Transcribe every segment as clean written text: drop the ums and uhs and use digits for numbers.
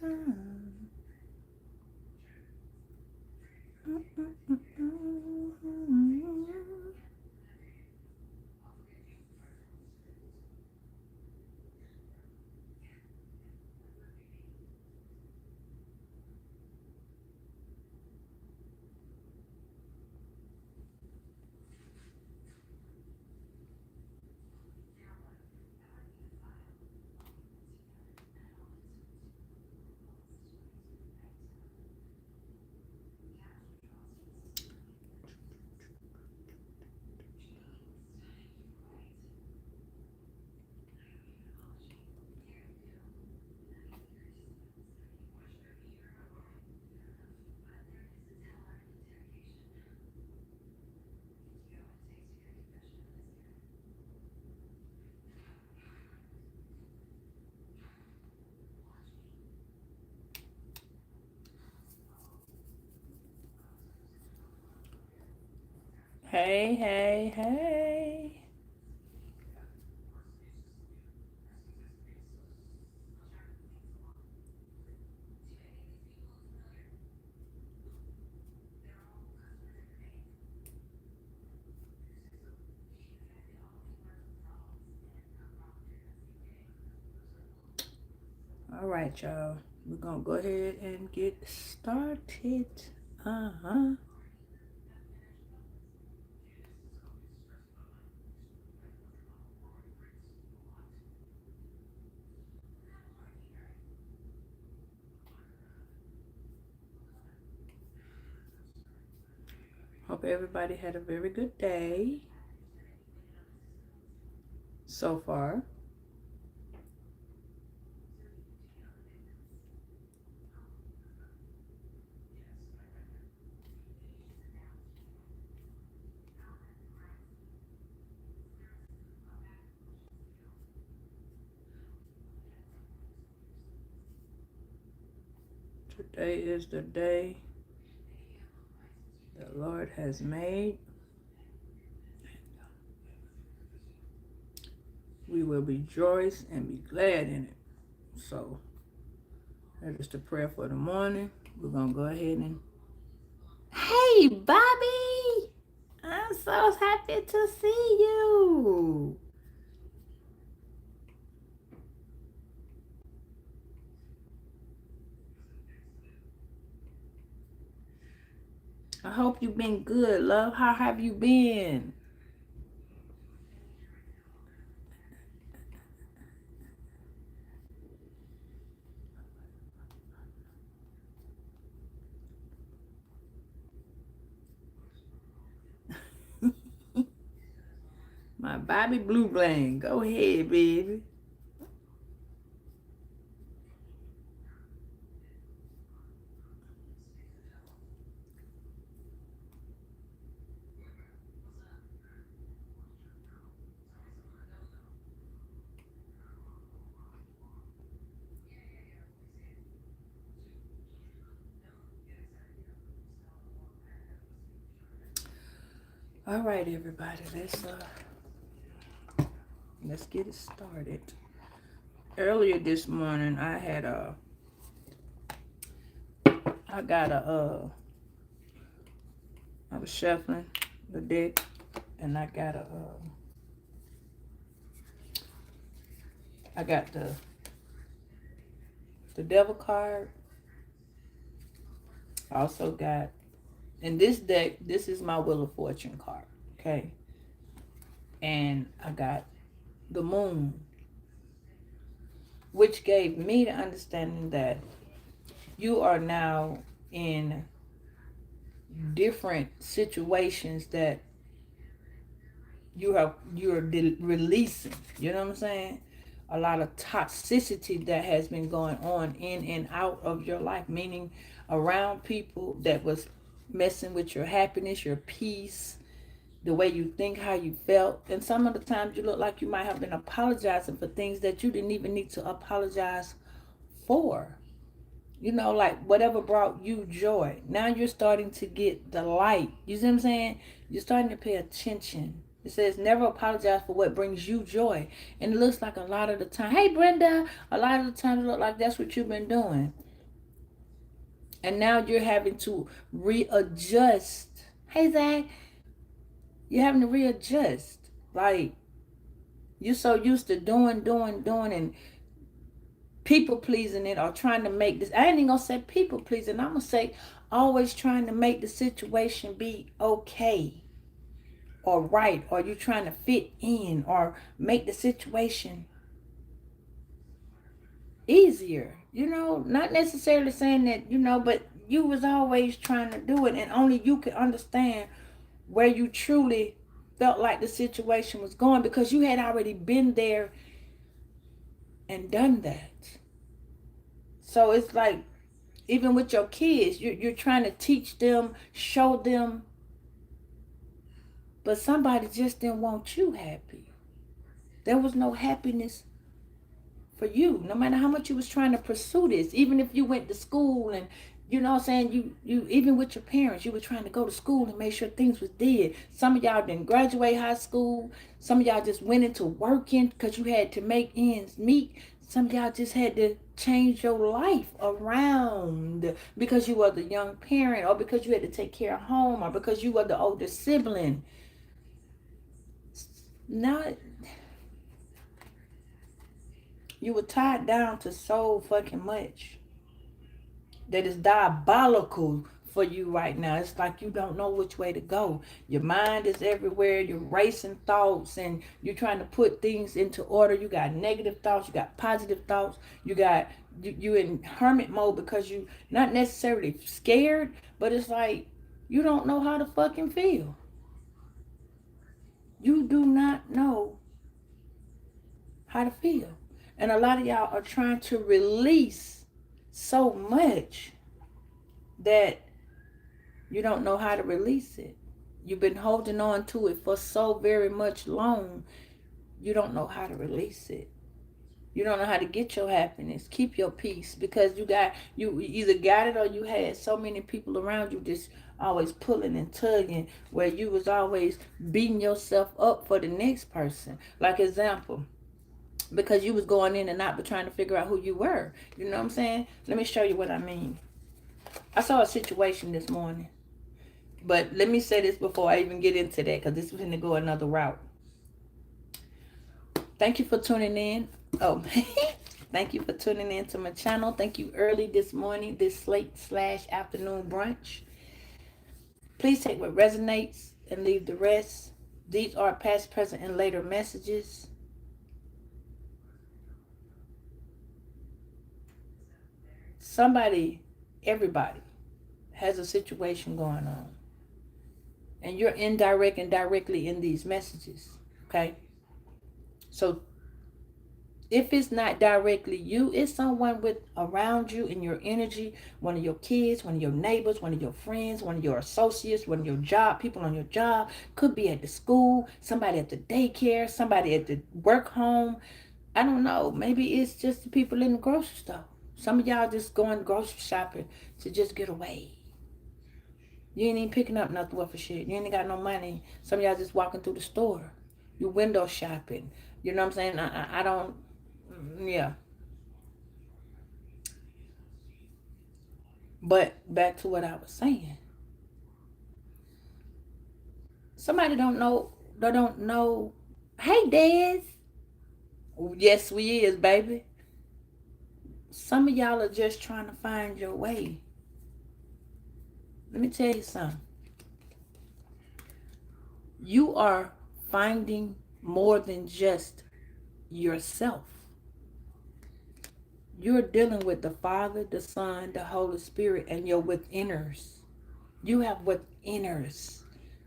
time. Hey, hey, hey. All right, y'all. We're going to go ahead and get started. Uh-huh. Hope everybody had a very good day so far. Today is the day the Lord has made. We will rejoice and be glad in it. So, that is the prayer for the morning. We're going to go ahead and... Hey, Bobby! I'm so happy to see you. I hope you've been good, love. How have you been? My Bobby Blue Blank. Go ahead, baby. All right, everybody. Let's get it started. Earlier this morning, I was shuffling the deck, and I got the Devil card. I also got, in this deck, this is my Wheel of Fortune card, okay? And I got the Moon, which gave me the understanding that you are now in different situations that you're releasing. You know what I'm saying? A lot of toxicity that has been going on in and out of your life, meaning around people that was messing with your happiness, your peace, the way you think, how you felt. And some of the times you look like you might have been apologizing for things that you didn't even need to apologize for. You know, like whatever brought you joy. Now you're starting to get the light. You see what I'm saying? You're starting to pay attention. It says never apologize for what brings you joy. And it looks like a lot of the time, hey Brenda, a lot of the time it looks like that's what you've been doing. And now you're having to readjust. Hey, Zach, you're having to readjust. Like, you're so used to doing, and people pleasing it, or trying to make this. I ain't even gonna say people pleasing. I'm gonna say always trying to make the situation be okay or right, or you trying to fit in or make the situation easier. Not necessarily saying that, but you was always trying to do it, and only you could understand where you truly felt like the situation was going, because you had already been there and done that. So it's like, even with your kids, you're trying to teach them, show them, but somebody just didn't want you happy. There was no happiness for you, no matter how much you was trying to pursue this. Even if you went to school, and you know what I'm saying, you even with your parents, you were trying to go to school and make sure things was dead. Some of y'all didn't graduate high school. Some of y'all just went into working because you had to make ends meet. Some of y'all just had to change your life around because you were the young parent, or because you had to take care of home, or because you were the older sibling. Now you were tied down to so fucking much that is diabolical for you right now. It's like you don't know which way to go. Your mind is everywhere. You're racing thoughts, and you're trying to put things into order. You got negative thoughts. You got positive thoughts. You in hermit mode because you not necessarily scared, but it's like you don't know how to fucking feel. You do not know how to feel. And a lot of y'all are trying to release so much that you don't know how to release it. You've been holding on to it for so very much long. You don't know how to release it. You don't know how to get your happiness, keep your peace, because you either got it or you had so many people around you just always pulling and tugging, where you was always beating yourself up for the next person. Like example, because you was going in and out but trying to figure out who you were. You know what I'm saying? Let me show you what I mean. I saw a situation this morning. But let me say this before I even get into that, because this is going to go another route. Thank you for tuning in. Oh, thank you for tuning in to my channel. Thank you early this morning, this late/afternoon brunch. Please take what resonates and leave the rest. These are past, present, and later messages. Somebody, everybody, has a situation going on. And you're indirect and directly in these messages. Okay? So if it's not directly you, it's someone with around you in your energy, one of your kids, one of your neighbors, one of your friends, one of your associates, one of your job, people on your job, could be at the school, somebody at the daycare, somebody at the work home. I don't know. Maybe it's just the people in the grocery store. Some of y'all just going grocery shopping to just get away. You ain't even picking up nothing worth of shit. You ain't got no money. Some of y'all just walking through the store. You window shopping. You know what I'm saying? I don't, yeah. But back to what I was saying. Somebody don't know. Hey, Dez. Yes, we is, baby. Some of y'all are just trying to find your way. Let me tell you something. You are finding more than just yourself. You're dealing with the Father, the Son, the Holy Spirit, and your withiners. You have withiners.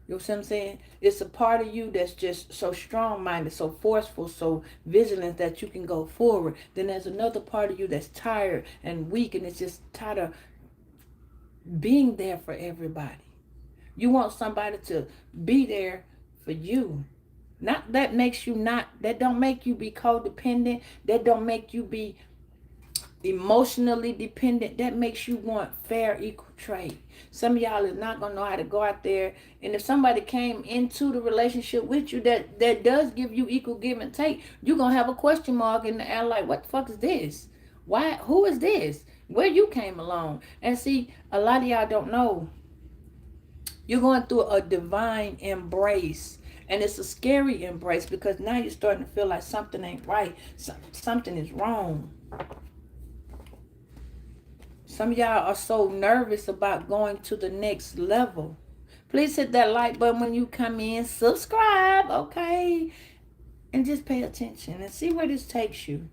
You know what I'm saying? It's a part of you that's just so strong-minded, so forceful, so vigilant that you can go forward. Then there's another part of you that's tired and weak, and it's just tired of being there for everybody. You want somebody to be there for you. Not that makes you not, that don't make you be codependent. That don't make you be emotionally dependent. That makes you want fair, equal trade. Some of y'all is not going to know how to go out there. And if somebody came into the relationship with you that does give you equal give and take, you're going to have a question mark in the air like, what the fuck is this? Why? Who is this? where you came along. And see, a lot of y'all don't know, you're going through a divine embrace. And it's a scary embrace because now you're starting to feel like something ain't right. Something is wrong. Some of y'all are so nervous about going to the next level. Please hit that like button when you come in. Subscribe, okay? And just pay attention and see where this takes you.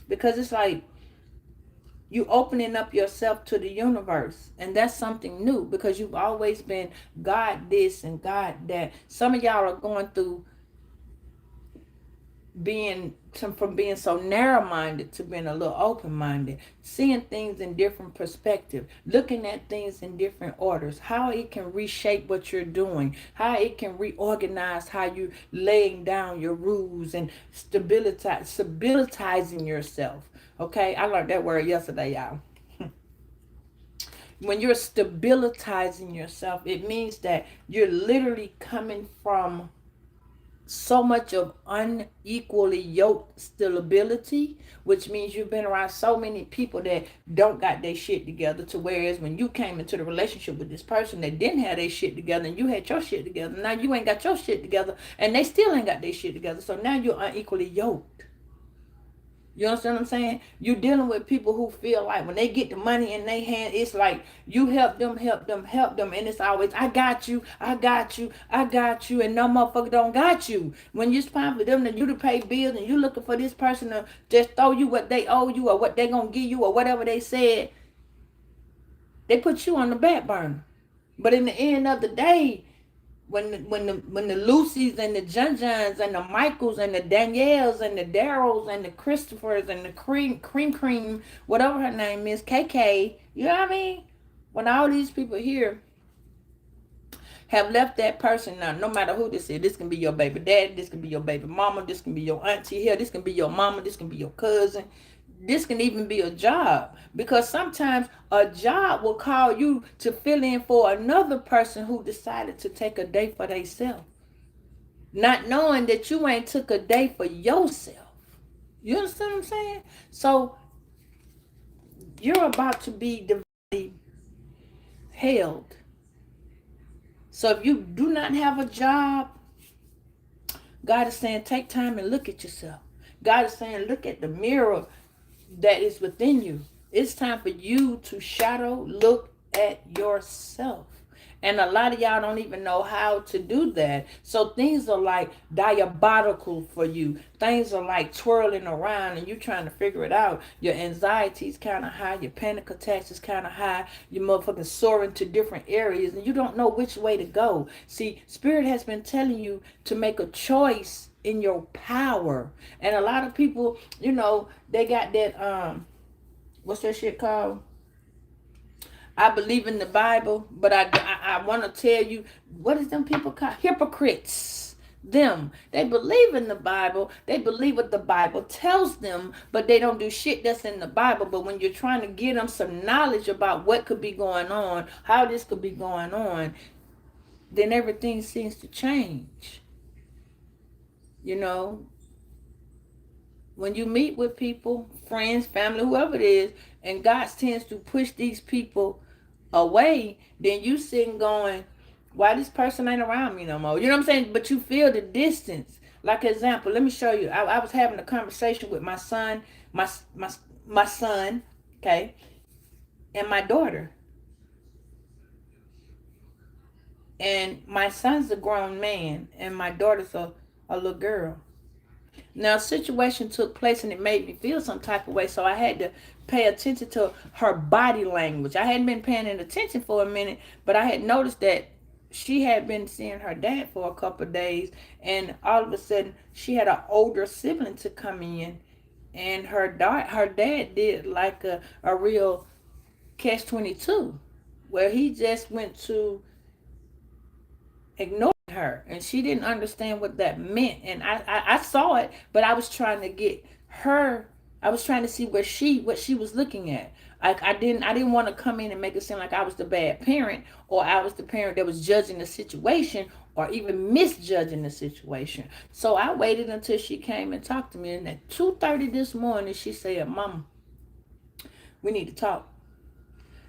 Because it's like you opening up yourself to the universe. And that's something new because you've always been God this and God that. Some of y'all are going through from being so narrow-minded to being a little open-minded, seeing things in different perspective, looking at things in different orders, how it can reshape what you're doing, how it can reorganize how you're laying down your rules and stabilizing yourself. Okay, I learned that word yesterday, y'all. When you're stabilizing yourself, it means that you're literally coming from so much of unequally yoked stability, which means you've been around so many people that don't got their shit together, to whereas when you came into the relationship with this person that didn't have their shit together and you had your shit together, now you ain't got your shit together and they still ain't got their shit together, so now you're unequally yoked. You understand what I'm saying? You're dealing with people who feel like when they get the money in their hand, it's like you help them, help them, help them. And it's always, I got you, I got you, I got you. And no motherfucker don't got you. When it's time for them to pay bills and you looking for this person to just throw you what they owe you or what they going to give you or whatever they said, they put you on the back burner. But in the end of the day, when the Lucys and the Junjuns and the Michaels and the Danielles and the Daryls and the Christophers and the cream, whatever her name is, KK, you know what I mean? When all these people here have left that person, now no matter who this can be your baby daddy, this can be your baby mama, this can be your auntie here, this can be your mama, this can be your cousin, this can even be a job, because sometimes a job will call you to fill in for another person who decided to take a day for themselves, not knowing that you ain't took a day for yourself. You understand what I'm saying? So you're about to be divinely held. So if you do not have a job, God is saying take time and look at yourself. God is saying look at the mirror that is within you. It's time for you to shadow look at yourself. And a lot of y'all don't even know how to do that. So things are like diabolical for you. Things are like twirling around and you trying to figure it out. Your anxiety is kind of high. Your panic attacks is kind of high. You're motherfucking soaring to different areas and you don't know which way to go. See, Spirit has been telling you to make a choice in your power. And a lot of people, they got that, what's that shit called? I believe in the Bible, but I want to tell you, what is them people called? Hypocrites. They believe in the Bible. They believe what the Bible tells them, but they don't do shit that's in the Bible. But when you're trying to give them some knowledge about what could be going on, how this could be going on, then everything seems to change. When you meet with people, friends, family, whoever it is, and God tends to push these people away, then you sitting going, why this person ain't around me no more? You know what I'm saying? But you feel the distance. Like example, let me show you. I was having a conversation with my son, my son, okay, and my daughter. And my son's a grown man, and my daughter's a little girl. Now, a situation took place and it made me feel some type of way, so I had to pay attention to her body language. I hadn't been paying attention for a minute, but I had noticed that she had been seeing her dad for a couple of days, and all of a sudden she had an older sibling to come in, and her dad did like a real catch-22, where he just went to ignore her, and she didn't understand what that meant. And I saw it, but I was trying to get her. I was trying to see what she was looking at. I didn't want to come in and make it seem like I was the bad parent, or I was the parent that was judging the situation, or even misjudging the situation. So I waited until she came and talked to me, and at 2:30 this morning she said, "Mama, We need to talk.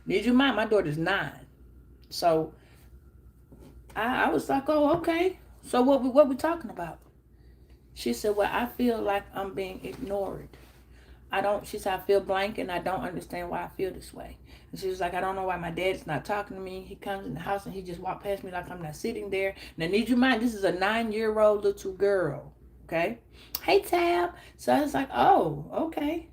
Did you mind? My daughter's 9. So I was like, oh, okay. So what we talking about? She said, well, I feel like I'm being ignored. She said, I feel blank and I don't understand why I feel this way. And she was like, I don't know why my dad's not talking to me. He comes in the house and he just walked past me like I'm not sitting there. Now, need you mind, this is a 9-year-old little girl. Okay. Hey, Tab. So I was like, oh, okay.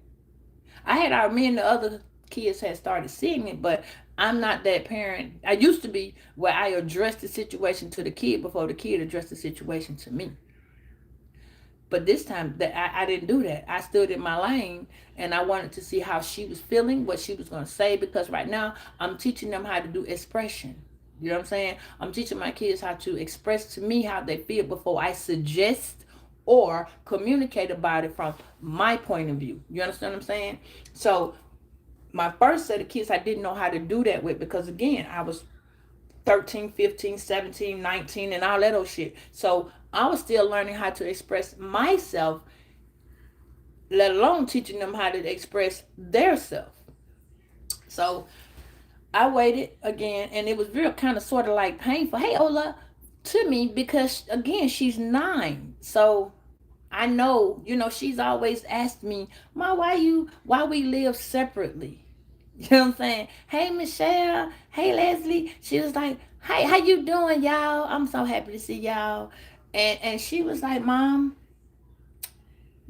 Me and the other kids had started seeing it, but I'm not that parent. I used to be where I addressed the situation to the kid before the kid addressed the situation to me. But this time that I didn't do that. I stood in my lane and I wanted to see how she was feeling, what she was going to say, because right now I'm teaching them how to do expression. You know what I'm saying? I'm teaching my kids how to express to me how they feel before I suggest or communicate about it from my point of view. You understand what I'm saying? So my first set of kids, I didn't know how to do that with, because again, I was 13, 15, 17, 19, and all that old shit. So I was still learning how to express myself, let alone teaching them how to express their self. So I waited again, and it was real kind of sort of like painful. Hey, Ola, to me, because again, she's 9. So I know, she's always asked me, Ma, why we live separately? You know what I'm saying? Hey, Michelle. Hey, Leslie. She was like, hey, how you doing, y'all? I'm so happy to see y'all. And she was like, Mom,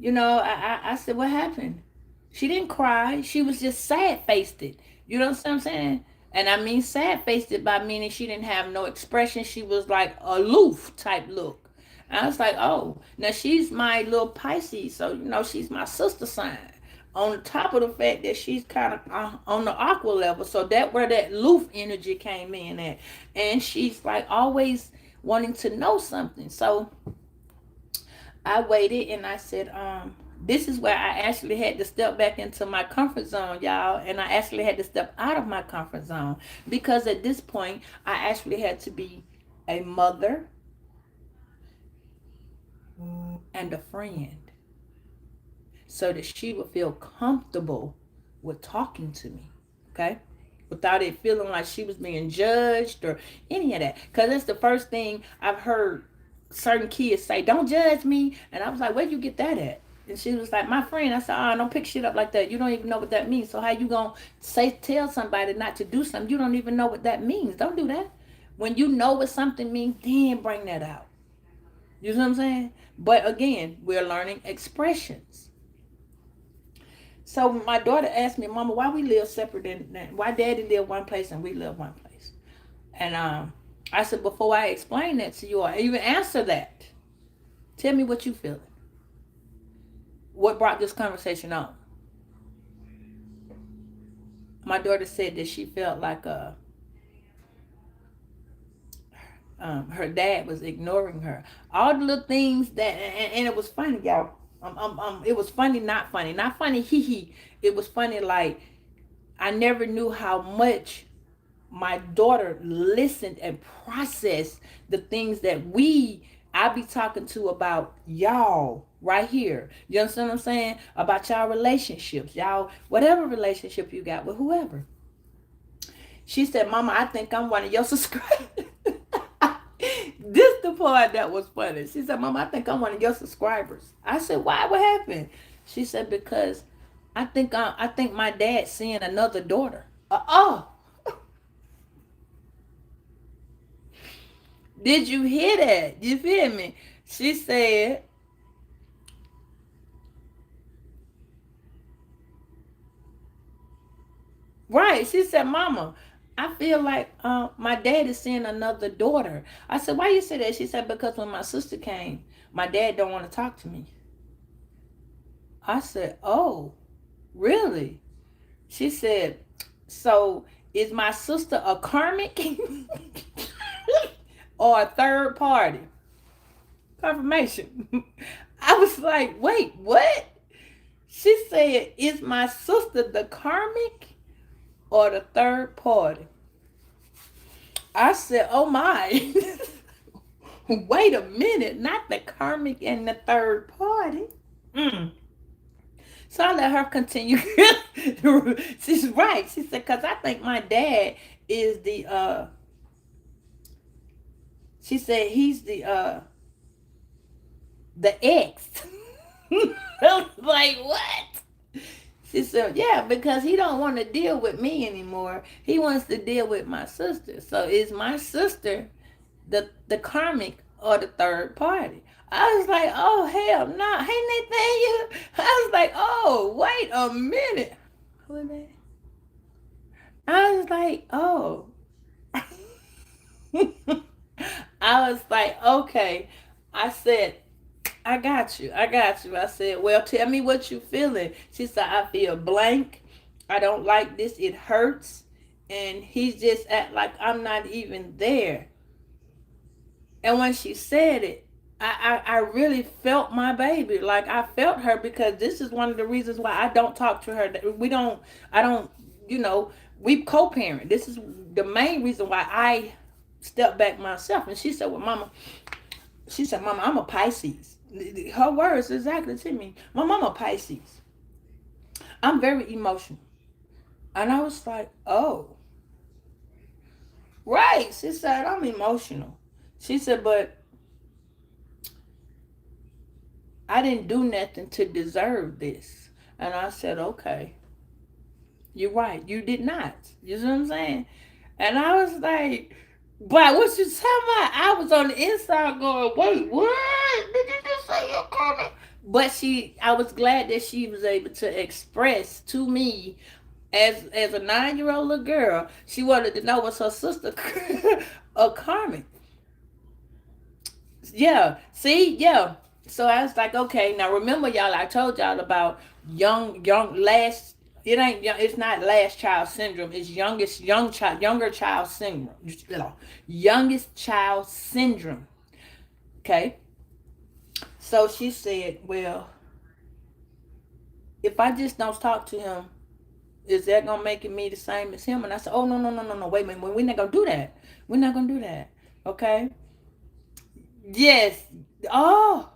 I said, what happened? She didn't cry. She was just sad-faced it. You know what I'm saying? And I mean sad-faced it by meaning she didn't have no expression. She was like aloof type look. And I was like, oh, now she's my little Pisces. So, she's my sister sign. On top of the fact that she's kind of on the aqua level. So that where that aloof energy came in at. And she's like always wanting to know something. So I waited and I said, this is where I actually had to step back into my comfort zone, y'all. And I actually had to step out of my comfort zone. Because at this point, I actually had to be a mother and a friend, so that she would feel comfortable with talking to me, okay? Without it feeling like she was being judged or any of that. Because that's the first thing I've heard certain kids say, don't judge me. And I was like, where'd you get that at? And she was like, my friend. I said, don't pick shit up like that. You don't even know what that means. So how you gonna tell somebody not to do something? You don't even know what that means. Don't do that. When you know what something means, then bring that out. You know what I'm saying? But again, we're learning expressions. So my daughter asked me, Mama, why we live separate, and why Daddy live one place and we live one place? And I said, before I explain that to you or even answer that, tell me what you feeling. What brought this conversation on? My daughter said that she felt like her dad was ignoring her. All the little things that, and it was funny, y'all. It was funny, not funny, hee hee. It was funny, like I never knew how much my daughter listened and processed the things that I be talking to about y'all right here. You understand what I'm saying? About y'all relationships, y'all, whatever relationship you got with whoever. She said, Mama, I think I'm one of your subscribers. This the part that was funny. She said, Mama, I think I'm one of your subscribers. I said, why? What happened? She said, because I think my dad's seeing another daughter. Did you hear that? You feel me? She said, right. She said, Mama, I feel like my dad is seeing another daughter. I said, why you say that? She said, because when my sister came, my dad don't want to talk to me. I said, oh, really? She said, so is my sister a karmic or a third party? Confirmation. I was like, wait, what? She said, is my sister the karmic or the third party? I said, oh my. Wait a minute, not the karmic and the third party. So I let her continue. She's right. She said, because I think my dad is she said he's the ex. I was like, what? She said, yeah, because he don't want to deal with me anymore. He wants to deal with my sister. So is my sister the karmic or the third party? I was like, oh hell no. Nah. Hey Nathaniel. I was like, oh, wait a minute. Who is that? I was like, oh. I was like, okay. I said, I got you. I got you. I said, well, tell me what you feeling. She said, I feel blank. I don't like this. It hurts. And he's just act like I'm not even there. And when she said it, I really felt my baby. Like I felt her, because this is one of the reasons why I don't talk to her. I don't, you know, we co-parent. This is the main reason why I step back myself. And she said, well, mama, she said, mama, I'm a Pisces. Her words exactly to me. My mama Pisces. I'm very emotional. And I was like, oh, right. She said, I'm emotional. She said, but I didn't do nothing to deserve this. And I said, okay, you're right. You did not. You see what I'm saying? And I was like, but what you talking about? I was on the inside going, wait, what? Did you just say you're coming? But I was glad that she was able to express to me as a 9-year-old little girl, she wanted to know was her sister a karmic. Yeah. See, yeah. So I was like, okay, now remember y'all, I told y'all about young last it ain't it's not last child syndrome, it's younger child syndrome. Youngest child syndrome. Okay. So she said, well, if I just don't talk to him, is that gonna make it me the same as him? And I said, oh no, wait a minute, we're not gonna do that. We're not gonna do that. Okay. Yes. Oh.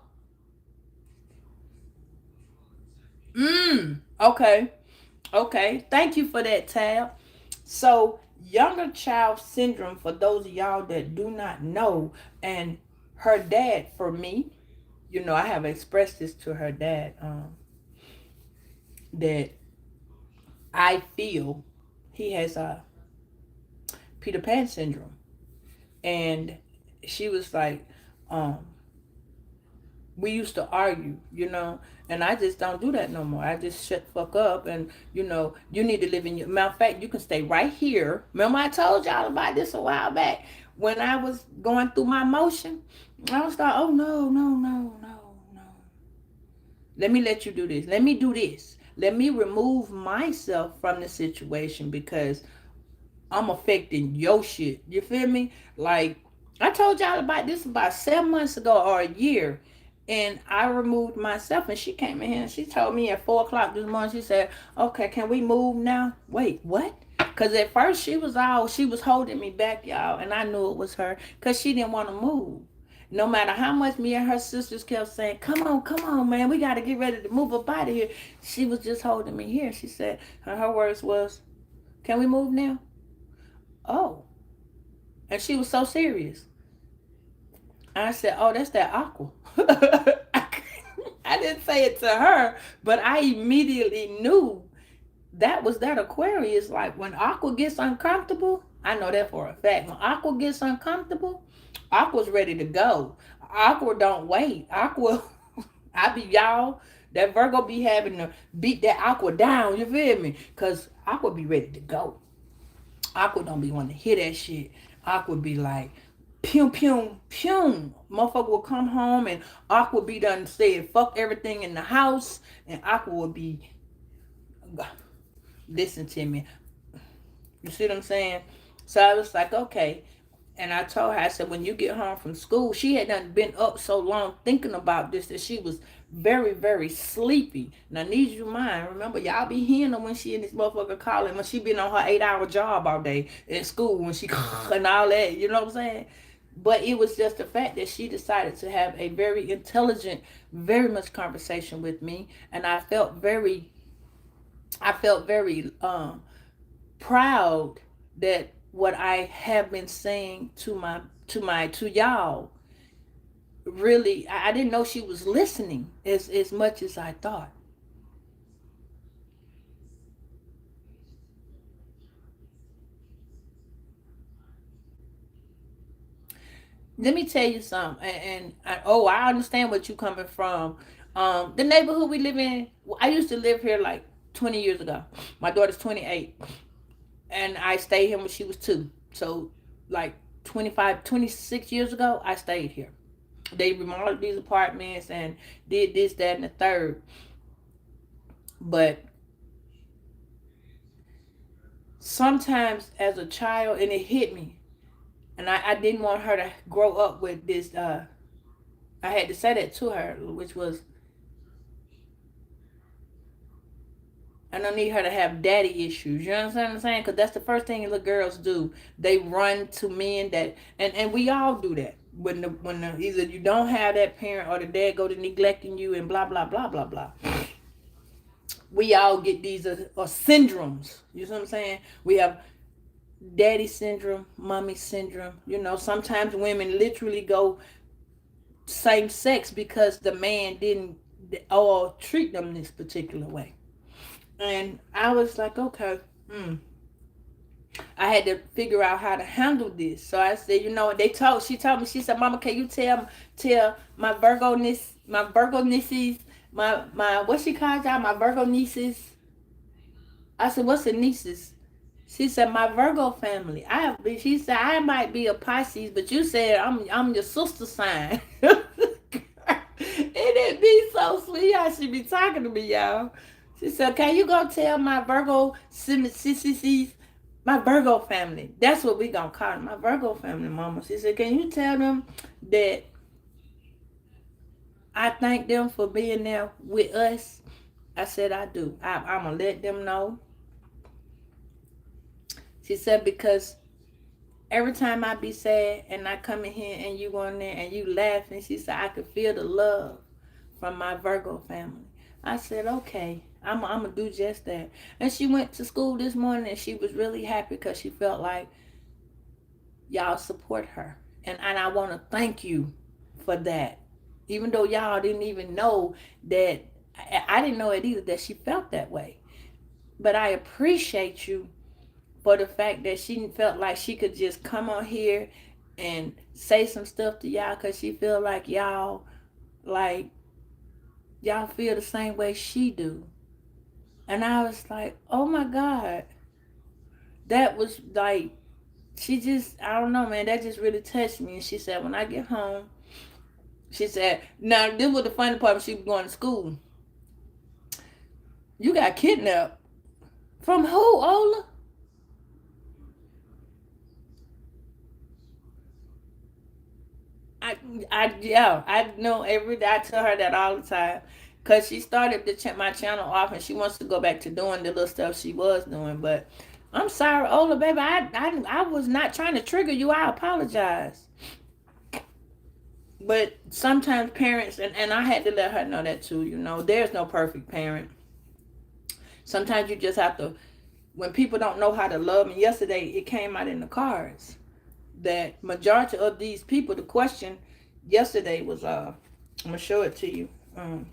Okay. Okay. Thank you for that, Tab. So, younger child syndrome, for those of y'all that do not know, and her dad, for me, I have expressed this to her dad, that I feel he has a Peter Pan syndrome. And she was like, we used to argue, and I just don't do that no more. I just shut the fuck up, and you need to live in your. Matter of fact, you can stay right here. Remember, I told y'all about this a while back when I was going through my motion. I was like, oh no. Let me let you do this. Let me do this. Let me remove myself from the situation because I'm affecting your shit. You feel me? Like, I told y'all about this about 7 months ago or a year. And I removed myself, and she came in here and she told me at 4 o'clock this morning, she said, okay, can we move now? Wait, what? Because at first she was holding me back, y'all, and I knew it was her because she didn't want to move. No matter how much me and her sisters kept saying, come on, man, we got to get ready to move up out of here. She was just holding me here. She said, her words was, can we move now? Oh. And she was so serious. I said, oh, that's that aqua. I didn't say it to her, but I immediately knew that was that Aquarius. Like when aqua gets uncomfortable, I know that for a fact. When aqua gets uncomfortable, aqua's ready to go. Aqua don't wait. Aqua, y'all, that Virgo be having to beat that aqua down, you feel me? Because aqua be ready to go. Aqua don't be wanting to hear that shit. Aqua be like, pew, pew, pew. Motherfucker will come home and Aqua be done said fuck everything in the house, and Aqua will be, listen to me. You see what I'm saying? So I was like, okay. And I told her, I said, when you get home from school, she had done been up so long thinking about this that she was very, very sleepy. Now, need you mind, remember, y'all be hearing her when she in this motherfucker calling, when she been on her 8-hour job all day at school, when she and all that, you know what I'm saying? But it was just the fact that she decided to have a very intelligent, very much conversation with me, and I felt very proud that what I have been saying to y'all, really, I didn't know she was listening as much as I thought. Let me tell you something, oh, I understand what you coming from. The neighborhood we live in, I used to live here like 20 years ago. My daughter's 28, and I stayed here when she was 2. So, like 25, 26 years ago, I stayed here. They remodeled these apartments and did this, that, and the third. But sometimes as a child, and it hit me, and I didn't want her to grow up with this. I had to say that to her, which was, I don't need her to have daddy issues. You understand what I'm saying? Because that's the first thing little girls do. They run to men that, and we all do that. When either you don't have that parent or the dad go to neglecting you and blah blah blah blah blah. We all get these syndromes. You know what I'm saying? We have daddy syndrome, mommy syndrome. Sometimes women literally go same sex because the man didn't or treat them this particular way. And I was like, okay, I had to figure out how to handle this. So I said, she told me, she said, Mama, can you tell my Virgo nieces, my what she calls y'all, my Virgo nieces. I said, what's the nieces? She said, my Virgo family. She said, I might be a Pisces, but you said I'm your sister sign. And it be so sweet how she be talking to me, y'all. She said, can you go tell my Virgo sissies, my Virgo family. That's what we gonna call them, my Virgo family, Mama. She said, can you tell them that I thank them for being there with us? I said, I do. I'm gonna let them know. She said, because every time I be sad and I come in here and you go in there and you laughing, she said, I could feel the love from my Virgo family. I said, okay, I'm going to do just that. And she went to school this morning and she was really happy because she felt like y'all support her. And I want to thank you for that. Even though y'all didn't even know that, I didn't know it either, that she felt that way. But I appreciate you for the fact that she felt like she could just come on here and say some stuff to y'all because she feel like y'all feel the same way she do. And I was like, oh my God. That was like, she just, I don't know, man, that just really touched me. And she said, when I get home, she said, now this was the funny part when she was going to school. You got kidnapped. From who, Ola? I know every day. I tell her that all the time, cause she started my channel off, and she wants to go back to doing the little stuff she was doing. But I'm sorry, Ola, baby. I was not trying to trigger you. I apologize. But sometimes parents, and I had to let her know that too. There's no perfect parent. Sometimes you just have to. When people don't know how to love, and yesterday it came out in the cards that majority of these people, the question yesterday was, I'm gonna show it to you, and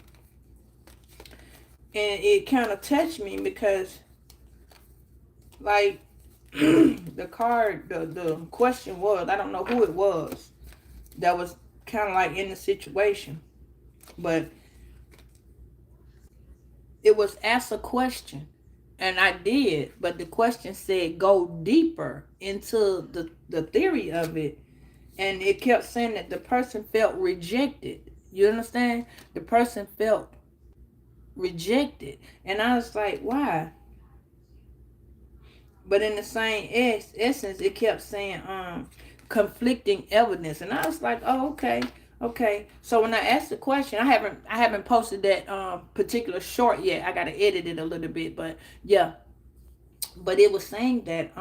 it kind of touched me because, like, the card, the question was, I don't know who it was that was kind of like in the situation, but it was ask a question. And I did, but the question said go deeper into the theory of it. And it kept saying that the person felt rejected. You understand? The person felt rejected. And I was like, why? But in the same essence, it kept saying conflicting evidence. And I was like, oh, okay. Okay, so when I asked the question, I haven't posted that particular short yet. I gotta edit it a little bit, but yeah. But it was saying that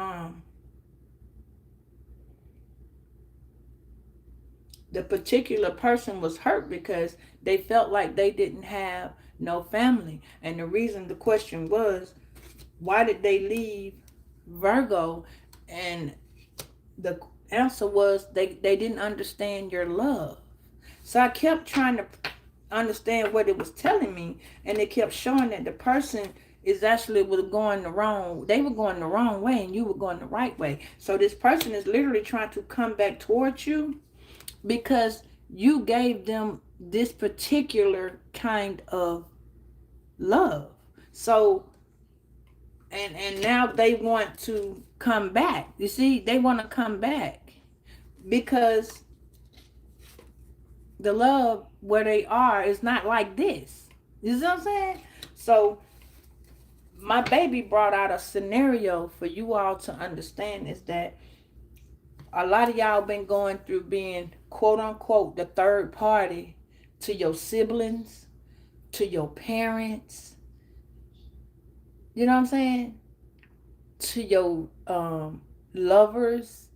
the particular person was hurt because they felt like they didn't have no family. And the reason, the question was, why did they leave Virgo? And the answer was they didn't understand your love. So I kept trying to understand what it was telling me, and it kept showing that the person is actually was going the wrong, they were going the wrong way and you were going the right way. So this person is literally trying to come back towards you because you gave them this particular kind of love. So and now they want to come back. You see, they want to come back because the love where they are is not like this. You see what I'm saying? So my baby brought out a scenario for you all to understand, is that a lot of y'all been going through being quote unquote the third party to your siblings, to your parents, you know what I'm saying, to your lovers,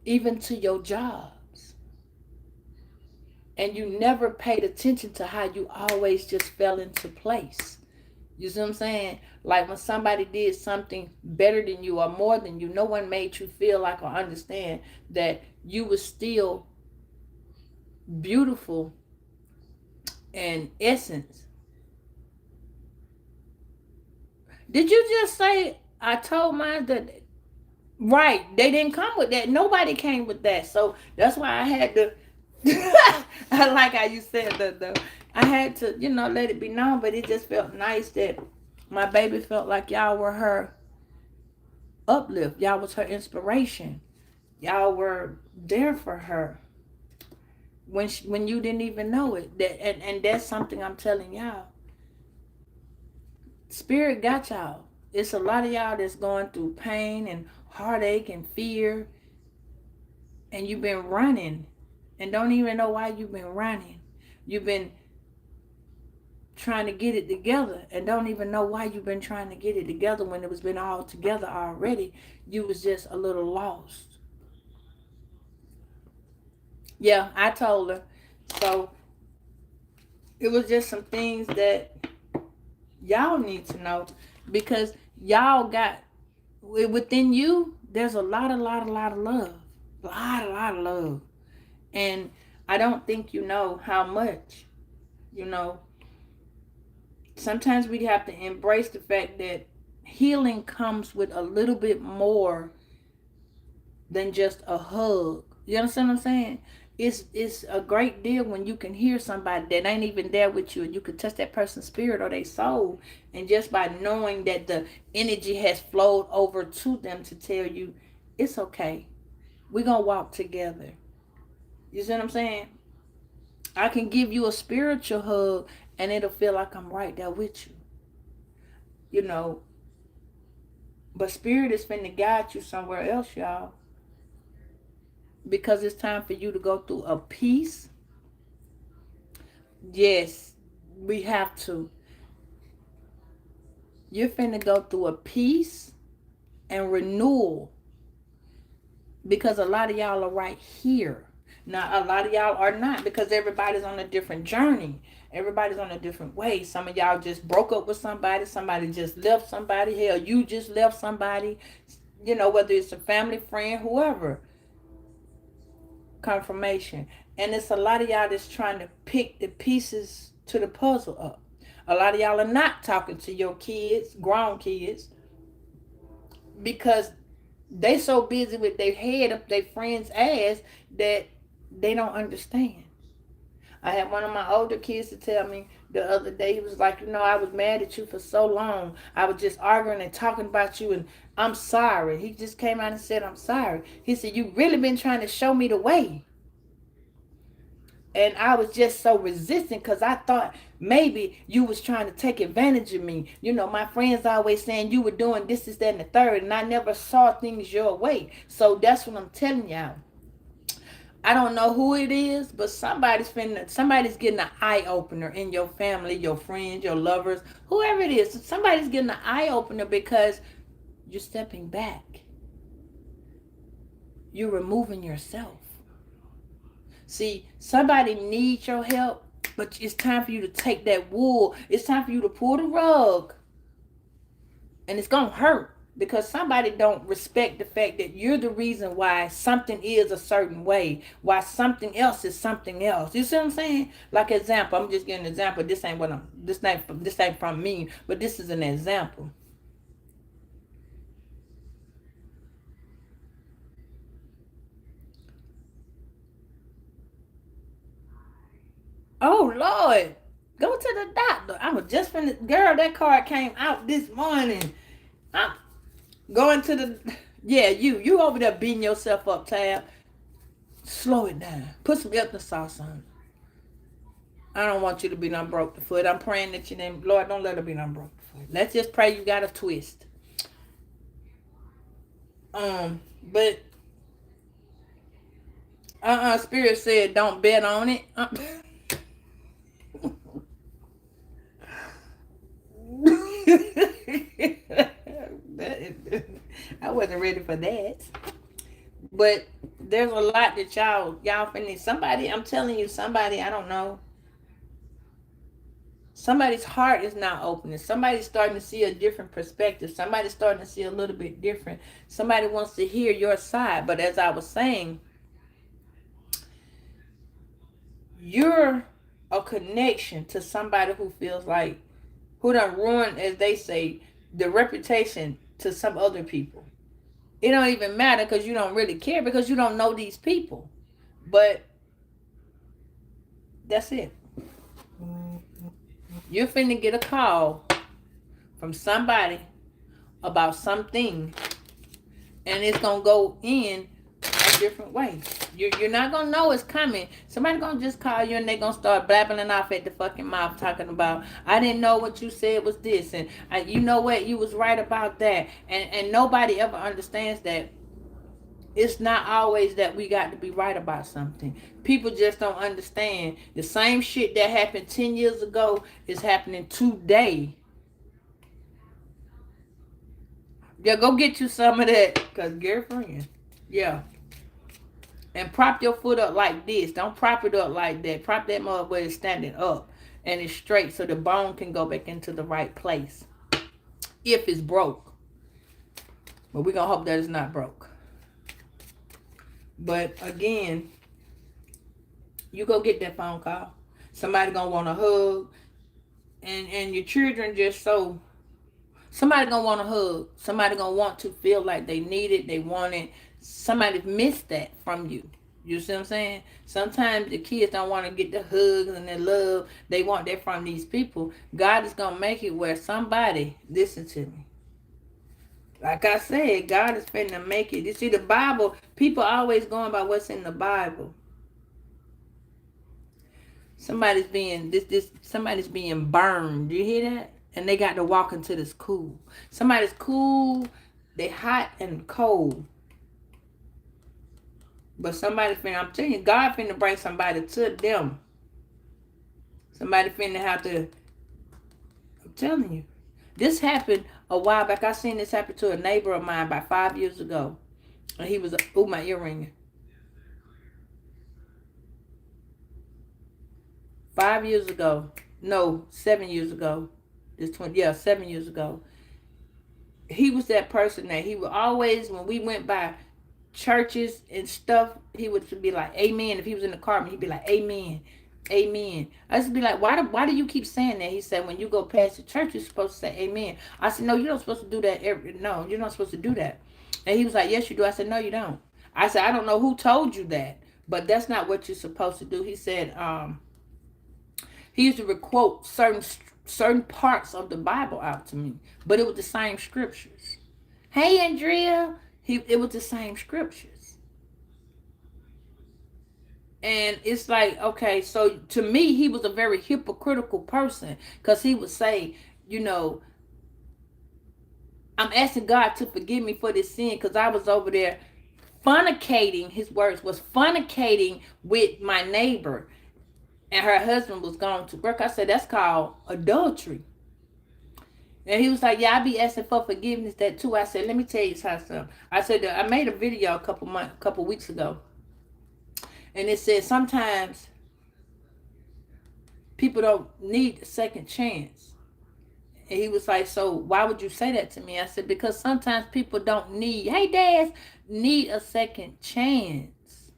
even to your jobs. And you never paid attention to how you always just fell into place. You see what I'm saying? Like when somebody did something better than you or more than you, no one made you feel like or understand that you were still beautiful in essence. Did you just say I told mine that? Right, they didn't come with that. Nobody came with that. So that's why I had to. I like how you said that though. I had to, let it be known. But it just felt nice that my baby felt like y'all were her uplift. Y'all was her inspiration. Y'all were there for her when you didn't even know it. That and that's something I'm telling y'all. Spirit got y'all. It's a lot of y'all that's going through pain and heartache and fear, and you've been running and don't even know why you've been running. You've been trying to get it together and don't even know why you've been trying to get it together when it was been all together already. You was just a little lost. Yeah, I told her. So it was just some things that y'all need to know, because y'all got within you, there's a lot of love. Lot of love. And I don't think you know how much. Sometimes we have to embrace the fact that healing comes with a little bit more than just a hug. You understand what I'm saying? It's a great deal when you can hear somebody that ain't even there with you, and you can touch that person's spirit or their soul, and just by knowing that the energy has flowed over to them to tell you it's okay. We're gonna walk together. You see what I'm saying? I can give you a spiritual hug and it'll feel like I'm right there with you. You know, but spirit is finna guide you somewhere else, y'all. Because it's time for you to go through a peace. Yes, we have to. You're finna go through a peace and renewal. Because a lot of y'all are right here. Now, a lot of y'all are not, because everybody's on a different journey. Everybody's on a different way. Some of y'all just broke up with somebody. Somebody just left somebody. Hell, you just left somebody. Whether it's a family, friend, whoever. Confirmation. And it's a lot of y'all that's trying to pick the pieces to the puzzle up. A lot of y'all are not talking to your kids, grown kids, because they so busy with their head up their friend's ass that they don't understand. I had one of my older kids to tell me the other day, he was like, I was mad at you for so long. I was just arguing and talking about you, and I'm sorry. He just came out and said, I'm sorry. He said, you really been trying to show me the way. And I was just so resistant because I thought maybe you was trying to take advantage of me. My friends always saying you were doing this, that, and the third, and I never saw things your way. So that's what I'm telling y'all. I don't know who it is, but somebody's getting an eye opener in your family, your friends, your lovers, whoever it is. Somebody's getting an eye opener because you're stepping back. You're removing yourself. See, somebody needs your help, but it's time for you to take that wool. It's time for you to pull the rug. And it's going to hurt because somebody don't respect the fact that you're the reason why something is a certain way, why something else is something else. You see what I'm saying? Like example, I'm just giving an example. This ain't from me, but this is an example. Oh Lord, go to the doctor. I was just finished. Girl, that card came out this morning. I'm going to the. Yeah, you over there beating yourself up, Tab. Slow it down. Put some Epsom sauce on. I don't want you to be done broke the foot. I'm praying that your name, Lord, don't let her be done broke the foot. Let's just pray you got a twist. But Spirit said don't bet on it. I wasn't ready for that. But there's a lot that y'all finish. Somebody, I'm telling you, somebody, I don't know. Somebody's heart is not opening. Somebody's starting to see a different perspective. Somebody's starting to see a little bit different. Somebody wants to hear your side. But as I was saying, you're a connection to somebody who feels like, who done ruined, as they say, the reputation to some other people. It don't even matter because you don't really care because you don't know these people. But that's it. You're finna get a call from somebody about something, and it's gonna go in a different way. You're not gonna know it's coming. Somebody gonna just call you and they gonna start blabbing off at the fucking mouth talking about, I didn't know what you said was this, and you know what, you was right about that, and nobody ever understands that. It's not always that we got to be right about something. People just don't understand. The same shit that happened 10 years ago is happening today. Yeah, go get you some of that. Because, girlfriend, yeah. And prop your foot up like this. Don't prop it up like that. Prop that mug where it's standing up. And it's straight so the bone can go back into the right place. If it's broke. But we're going to hope that it's not broke. But again, you go get that phone call. Somebody gonna want a hug. And your children just so, somebody gonna want a hug. Somebody gonna want to feel like they need it, they want it. Somebody missed that from you. You see what I'm saying? Sometimes the kids don't want to get the hugs and the love. They want that from these people. God is gonna make it where somebody, listen to me. Like I said, God is finna make it. You see, the Bible, people always going by what's in the Bible. Somebody's being somebody's being burned. You hear that? And they got to walk into this cool. Somebody's cool, they hot and cold. But somebody finna, I'm telling you, God finna bring somebody to them. Somebody finna have to, I'm telling you. This happened a while back. I seen this happen to a neighbor of mine about 5 years ago. And he was, oh, my ear ringing. 5 years ago. No, 7 years ago. 7 years ago. He was that person that he would always, when we went by churches and stuff, he would be like, amen. If he was in the car, he'd be like, amen. Amen. I used to be like, why do you keep saying that? He said, when you go past the church, you're supposed to say amen. I said, no, you're not supposed to do that. No, you're not supposed to do that. And he was like, yes, you do. I said, no, you don't. I said, I don't know who told you that, but that's not what you're supposed to do. He said, he used to quote certain parts of the Bible out to me, but it was the same scriptures. Hey, Andrea, it was the same scriptures. And it's like, okay, so to me, he was a very hypocritical person because he would say, you know, I'm asking God to forgive me for this sin because I was over there fornicating, his words was fornicating with my neighbor and her husband was gone to work. I said, that's called adultery. And he was like, yeah, I be asking for forgiveness that too. I said, let me tell you something. I said, I made a video a couple weeks ago. And it says sometimes people don't need a second chance. And he was like, so why would you say that to me? I said, because sometimes people don't need, hey, Dad, need a second chance.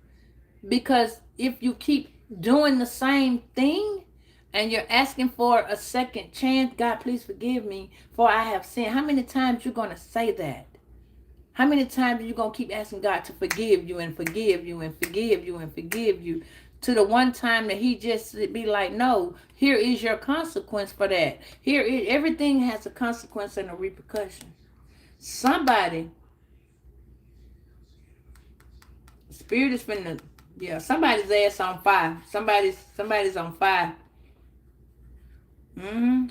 Because if you keep doing the same thing and you're asking for a second chance, God, please forgive me for I have sinned. How many times you going to say that? How many times are you going to keep asking God to forgive you and forgive you and forgive you and forgive you? To the one time that he just be like, no, here is your consequence for that. Everything has a consequence and a repercussion. Somebody, spirit is finna, yeah, somebody's ass on fire. Somebody's on fire. Mm-hmm.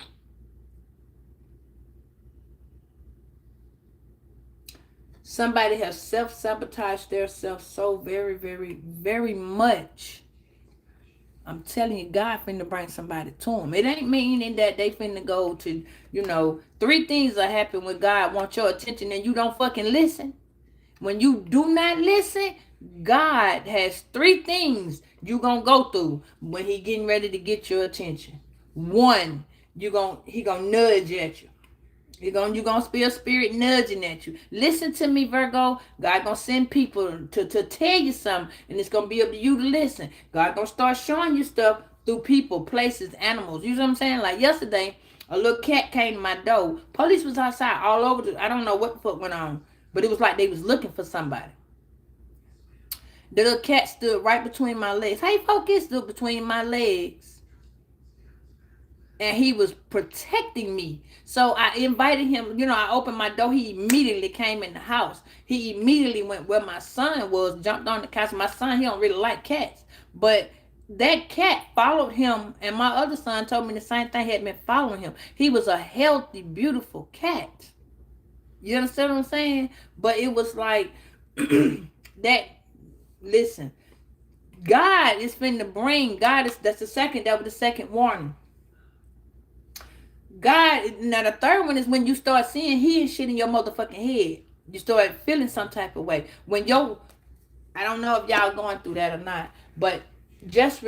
Somebody has self-sabotaged themselves so very, very, very much. I'm telling you, God finna bring somebody to them. It ain't meaning that they finna go to, 3 things that happen when God wants your attention and you don't fucking listen. When you do not listen, God has 3 things you gonna go through when he getting ready to get your attention. One, he gonna nudge at you. You gonna feel spirit nudging at you. Listen to me, Virgo. God gonna send people to tell you something, and it's gonna be up to you to listen. God gonna start showing you stuff through people, places, animals. You know what I'm saying? Like yesterday, a little cat came to my door. Police was outside all over. I don't know what the fuck went on, but it was like they was looking for somebody. The little cat stood right between my legs. Hey, focus, stood between my legs. And he was protecting me. So I invited him, I opened my door. He immediately came in the house. He immediately went where my son was, jumped on the couch. My son, he don't really like cats. But that cat followed him, and my other son told me the same thing. He had been following him. He was a healthy, beautiful cat. You understand what I'm saying? But it was like, that, listen, God is finna bring, that was the second warning. God, now the third one is when you start seeing hidden shit in your motherfucking head. You start feeling some type of way. I don't know if y'all going through that or not, but just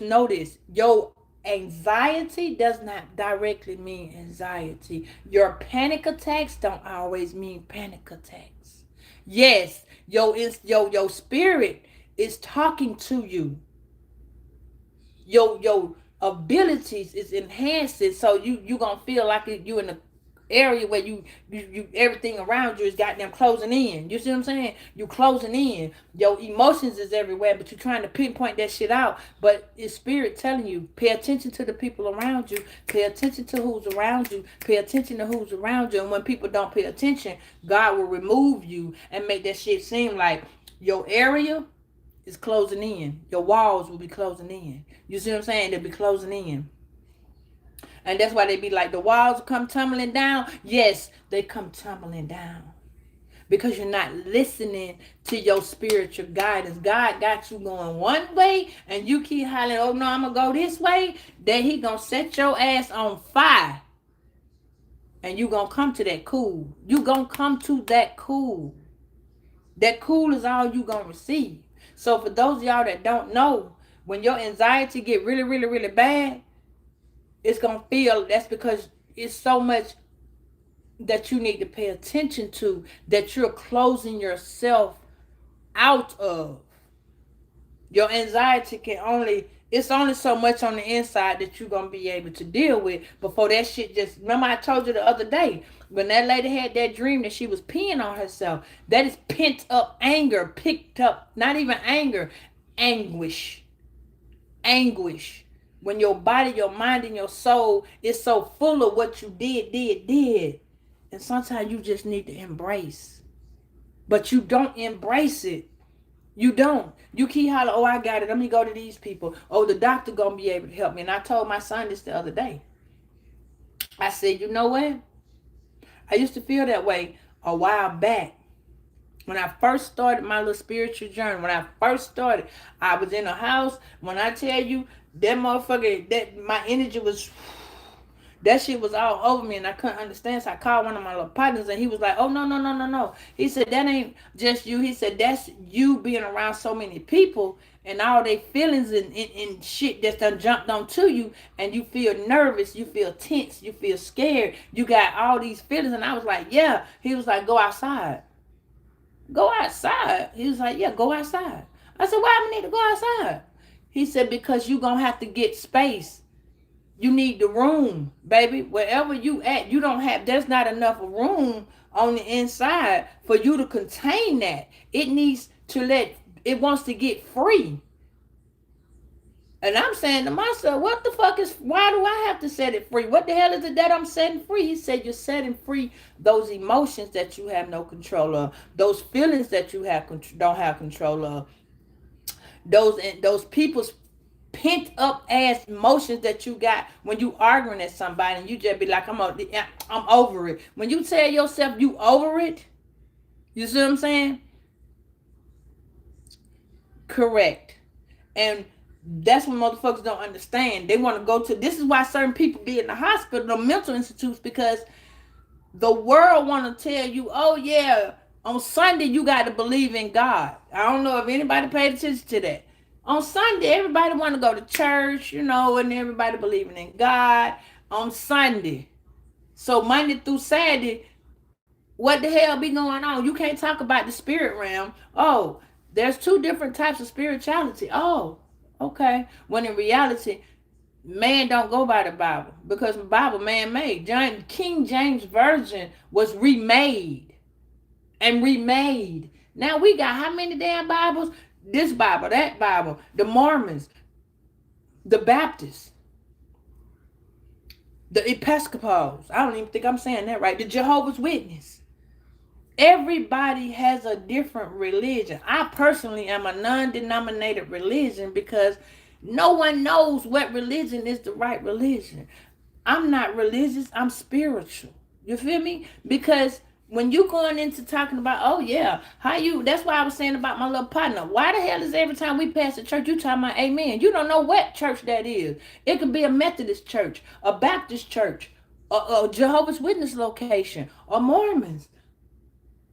notice, your anxiety does not directly mean anxiety. Your panic attacks don't always mean panic attacks. Yes, your spirit is talking to you. Your abilities is enhancing, so you gonna feel like you in a area where you everything around you is goddamn closing in. You see what I'm saying? You closing in. Your emotions is everywhere, but you're trying to pinpoint that shit out. But it's spirit telling you, pay attention to the people around you, pay attention to who's around you, pay attention to who's around you. And when people don't pay attention, God will remove you and make that shit seem like your area is closing in. Your walls will be closing in. You see what I'm saying? They'll be closing in. And that's why they be like, the walls come tumbling down. Yes, they come tumbling down. Because you're not listening to your spiritual guidance. God got you going one way, and you keep hollering, oh no, I'm going to go this way. Then he going to set your ass on fire. And you going to come to that cool. You going to come to that cool. That cool is all you going to receive. So for those of y'all that don't know, when your anxiety get really, really, really bad, it's going to feel, that's because it's so much that you need to pay attention to, that you're closing yourself out of. Your anxiety it's only so much on the inside that you're going to be able to deal with before that shit just, remember I told you the other day, when that lady had that dream that she was peeing on herself, that is pent up anger, picked up, not even anger, anguish. When your body, your mind, and your soul is so full of what you did. And sometimes you just need to embrace. But you don't embrace it. You don't. You keep hollering, oh, I got it. Let me go to these people. Oh, the doctor going to be able to help me. And I told my son this the other day. I said, you know what? I used to feel that way a while back. When I first started my little spiritual journey, I was in a house. When I tell you, that motherfucker, that my energy was, That shit was all over me and I couldn't understand. So I called one of my little partners and he was like, oh, no, no, no, no, no. He said, that ain't just you. He said, that's you being around so many people and all their feelings and shit that's done jumped onto you, and you feel nervous, you feel tense, you feel scared. You got all these feelings. And I was like, yeah. He was like, go outside. Go outside. He was like, yeah, go outside. I said, why do I need to go outside? He said, because you going to have to get space. You need the room, baby. Wherever you at, you don't have, there's not enough room on the inside for you to contain that. It needs to it wants to get free. And I'm saying to myself, what the fuck why do I have to set it free? What the hell is it that I'm setting free? He said, you're setting free those emotions that you have no control of, those feelings that you don't have control of, those people's pent up ass emotions that you got when you arguing at somebody and you just be like, I'm over it. When you tell yourself you over it, you see what I'm saying? Correct. And that's what motherfuckers don't understand. They want to go to, this is why certain people be in the hospital, the mental institutes, because the world want to tell you, oh yeah, on Sunday you got to believe in God. I don't know if anybody paid attention to that. On Sunday, everybody want to go to church, and everybody believing in God on Sunday. So Monday through Saturday, what the hell be going on? You can't talk about the spirit realm. Oh, there's two different types of spirituality. Oh, okay. When in reality, man don't go by the Bible, because the Bible man-made. King James Version was remade and remade. Now we got how many damn Bibles? This Bible, that Bible, the Mormons, the Baptists, the Episcopals. I don't even think I'm saying that right. The Jehovah's Witness. Everybody has a different religion. I personally am a non-denominated religion because no one knows what religion is the right religion. I'm not religious. I'm spiritual. You feel me? Because when you going into talking about, oh yeah, that's why I was saying about my little partner. Why the hell is every time we pass the church, you talking about amen? You don't know what church that is. It could be a Methodist church, a Baptist church, a Jehovah's Witness location, a Mormons,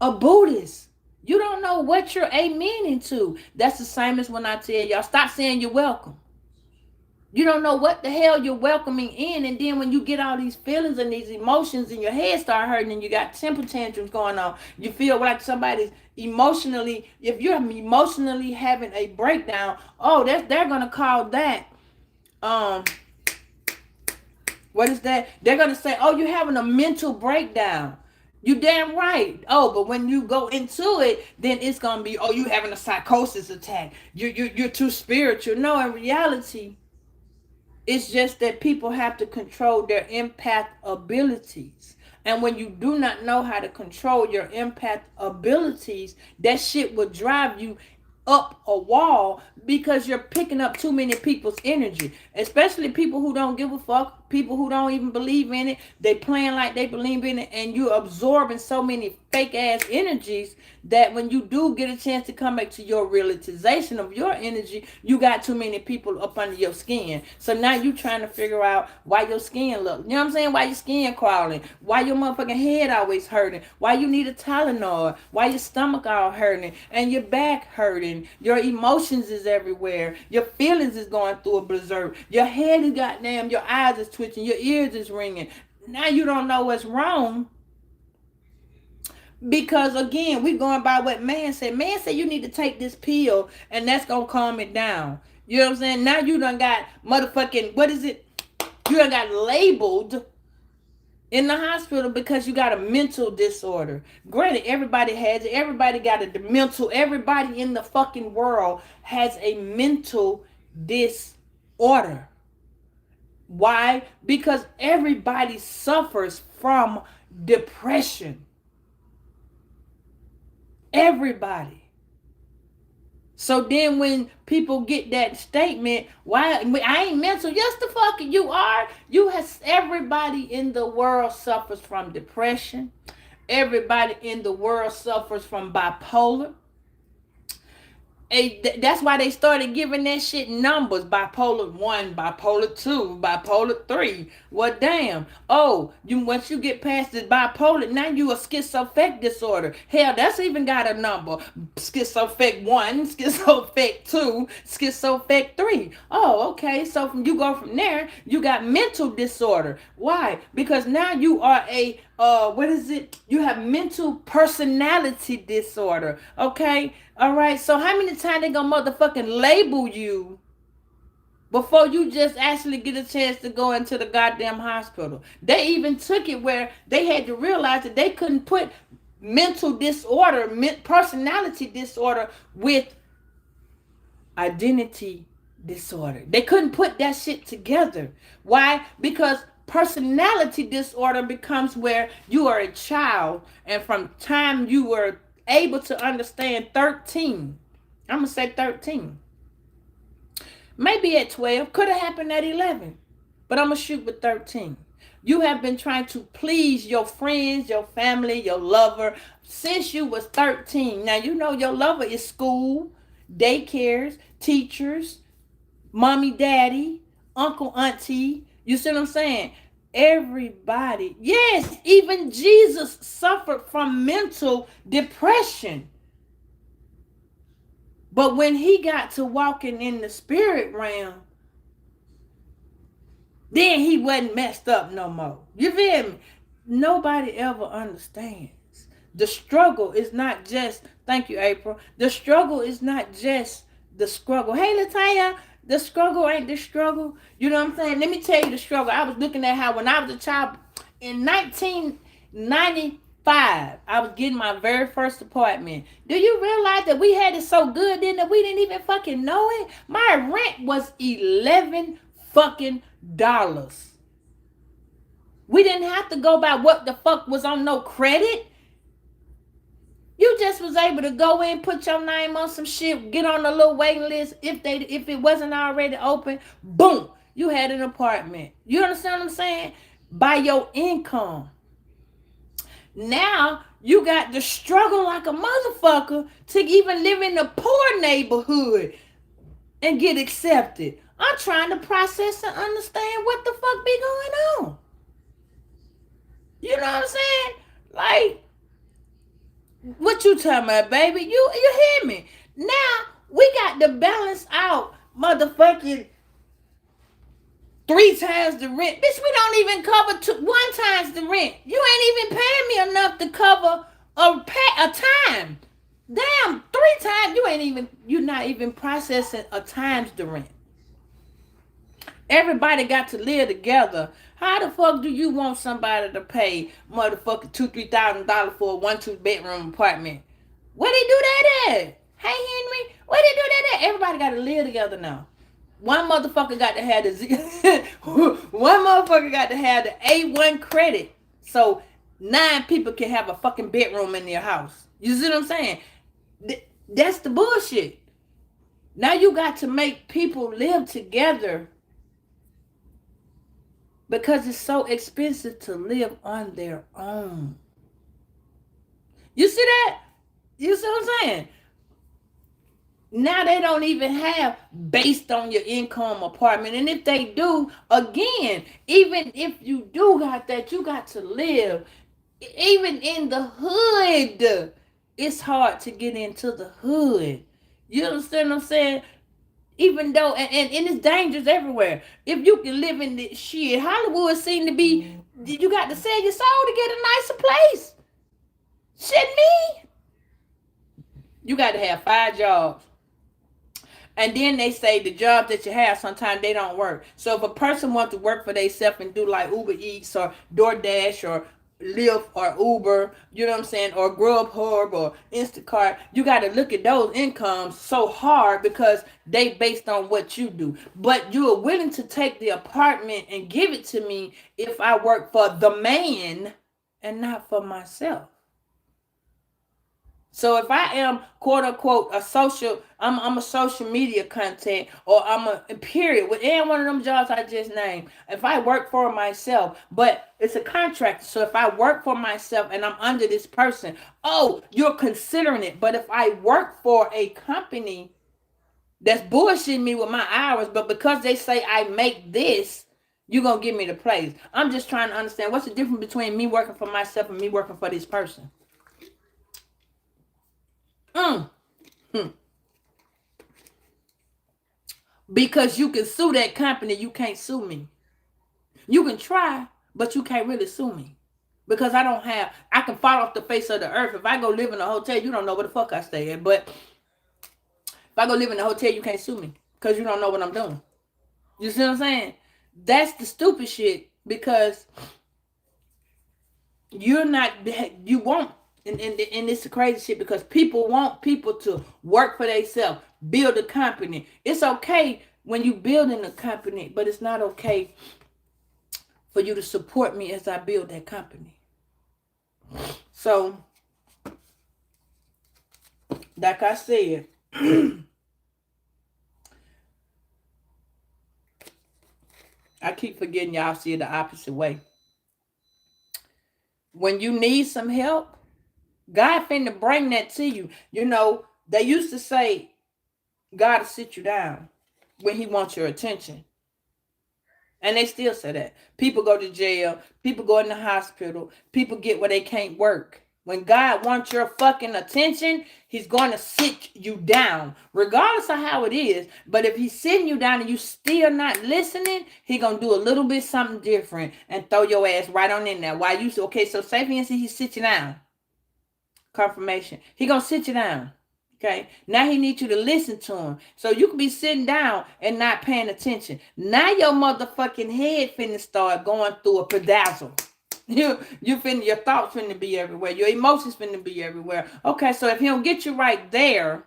a Buddhist. You don't know what you're amening to. That's the same as when I tell y'all, stop saying you're welcome. You don't know what the hell you're welcoming in, and then when you get all these feelings and these emotions and your head start hurting and you got temper tantrums going on, you feel like somebody's emotionally, if you're emotionally having a breakdown, oh, they're gonna call that, what is that? They're gonna say, oh, you're having a mental breakdown. You damn right. Oh, but when you go into it, then it's gonna be, oh, you having a psychosis attack. You're too spiritual. No, in reality, it's just that people have to control their empath abilities. And when you do not know how to control your empath abilities, that shit will drive you up a wall because you're picking up too many people's energy, especially people who don't give a fuck, people who don't even believe in it. They playing like they believe in it, and you're absorbing so many fake ass energies that when you do get a chance to come back to your realization of your energy, you got too many people up under your skin. So now you trying to figure out why your skin look, you know what I'm saying? Why your skin crawling, why your motherfucking head always hurting, why you need a Tylenol, why your stomach all hurting and your back hurting, your emotions is everywhere, your feelings is going through a berserk, your head is goddamn, your eyes is twitching, your ears is ringing. Now you don't know what's wrong. Because again, we going by what man said. Man said you need to take this pill and that's gonna calm it down. You know what I'm saying? Now you done got motherfucking, what is it? You done got labeled in the hospital because you got a mental disorder. Granted, everybody has it. Everybody got a mental, everybody in the fucking world has a mental disorder. Why? Because everybody suffers from depression. Everybody. So then when people get that statement, why I ain't mental? Yes, the fuck you are. Everybody in the world suffers from depression. Everybody in the world suffers from bipolar. That's why they started giving that shit numbers: bipolar 1, bipolar 2, bipolar 3. Well, damn. Oh, once you get past the bipolar, now you a schizoaffective disorder. Hell, that's even got a number: schizoaffective 1, schizoaffective 2, schizoaffective 3. Oh, okay. So you go from there, you got mental disorder. Why? Because now you are a what is it? You have mental personality disorder. Okay. All right. So how many times they gonna motherfucking label you before you just actually get a chance to go into the goddamn hospital? They even took it where they had to realize that they couldn't put mental disorder, personality disorder with identity disorder. They couldn't put that shit together. Why? Because personality disorder becomes where you are a child, and from time you were able to understand 13, I'm gonna say 13, maybe at 12, could have happened at 11, but I'm gonna shoot with 13. You have been trying to please your friends, your family, your lover since you was 13. Now you know your lover is school, daycares, teachers, mommy, daddy, uncle, auntie. You see what I'm saying? Everybody. Yes, even Jesus suffered from mental depression. But when he got to walking in the spirit realm, then he wasn't messed up no more. You feel me? Nobody ever understands. The struggle is not just, thank you, April. The struggle is not just the struggle. Hey, Latanya, the struggle ain't the struggle. You know what I'm saying? Let me tell you the struggle. I was looking at how when I was a child in 1995, I was getting my very first apartment. Do you realize that we had it so good then that we didn't even fucking know it? My rent was $11 fucking dollars. We didn't have to go by what the fuck was on no credit. You just was able to go in, put your name on some shit, get on a little waiting list. If it wasn't already open, boom, you had an apartment. You understand what I'm saying? By your income. Now you got to struggle like a motherfucker to even live in a poor neighborhood and get accepted. I'm trying to process and understand what the fuck be going on. You know what I'm saying? Like, what you talking about, baby? You hear me? Now we got to balance out motherfucking 3 times the rent. Bitch, we don't even cover 1 times the rent. You ain't even paying me enough to cover a time. Damn, 3 times. You're not even processing a times the rent. Everybody got to live together. How the fuck do you want somebody to pay motherfucking $2,000-$3,000 for a 1-2 bedroom apartment? Where they do that at? Hey Henry, where they do that at? Everybody got to live together now. One motherfucker got to have the A1 credit, so 9 people can have a fucking bedroom in their house. You see what I'm saying? That's the bullshit. Now you got to make people live together because it's so expensive to live on their own. You see that? You see what I'm saying? Now they don't even have based on your income apartment. And if they do, again, even if you do got that, you got to live. Even in the hood, it's hard to get into the hood. You understand what I'm saying? Even though, and it's dangerous everywhere. If you can live in this shit, Hollywood seem to be, you got to sell your soul to get a nicer place. Shouldn't me? You got to have 5 jobs. And then they say the jobs that you have, sometimes they don't work. So if a person wants to work for themselves and do like Uber Eats or DoorDash or Lyft or Uber, you know what I'm saying, or Grubhub or Instacart, you got to look at those incomes so hard because they based on what you do. But you are willing to take the apartment and give it to me if I work for the man and not for myself. So if I am quote unquote I'm a social media content, or I'm a period with any one of them jobs I just named. If I work for myself, but it's a contract. So if I work for myself and I'm under this person, oh, you're considering it. But if I work for a company, that's bullshitting me with my hours, but because they say I make this, you're going to give me the place. I'm just trying to understand what's the difference between me working for myself and me working for this person. Mm. Hmm. Because you can sue that company, you can't sue me. You can try, but you can't really sue me. Because I can fall off the face of the earth. If I go live in a hotel, you don't know where the fuck I stay at. But if I go live in a hotel, you can't sue me. Because you don't know what I'm doing. You see what I'm saying? That's the stupid shit. Because you won't, and it's the crazy shit because people want people to work for themselves, build a company. It's okay when you building a company, but it's not okay for you to support me as I build that company. So, like I said, I keep forgetting y'all see it the opposite way. When you need some help, God finna bring that to you. You know, they used to say, God will sit you down when he wants your attention. And they still say that. People go to jail. People go in the hospital. People get where they can't work. When God wants your fucking attention, he's going to sit you down, regardless of how it is. But if he's sitting you down and you still not listening, he going to do a little bit something different and throw your ass right on in there. Why you say, okay, so say for instance, he sit you down. Confirmation. He going to sit you down. Okay, now he needs you to listen to him. So you can be sitting down and not paying attention. Now your motherfucking head finna start going through a pedazzle. Your thoughts finna be everywhere. Your emotions finna be everywhere. Okay, so if he don't get you right there,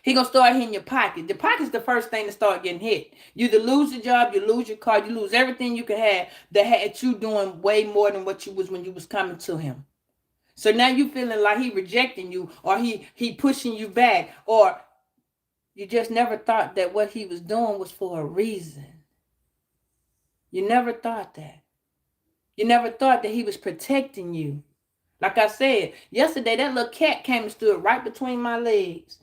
he gonna start hitting your pocket. The pocket's the first thing to start getting hit. You either lose your job, you lose your car, you lose everything you could have that had you doing way more than what you was when you was coming to him. So now you feeling like he rejecting you, or he pushing you back, or you just never thought that what he was doing was for a reason. You never thought that. You never thought that he was protecting you. Like I said, yesterday that little cat came and stood right between my legs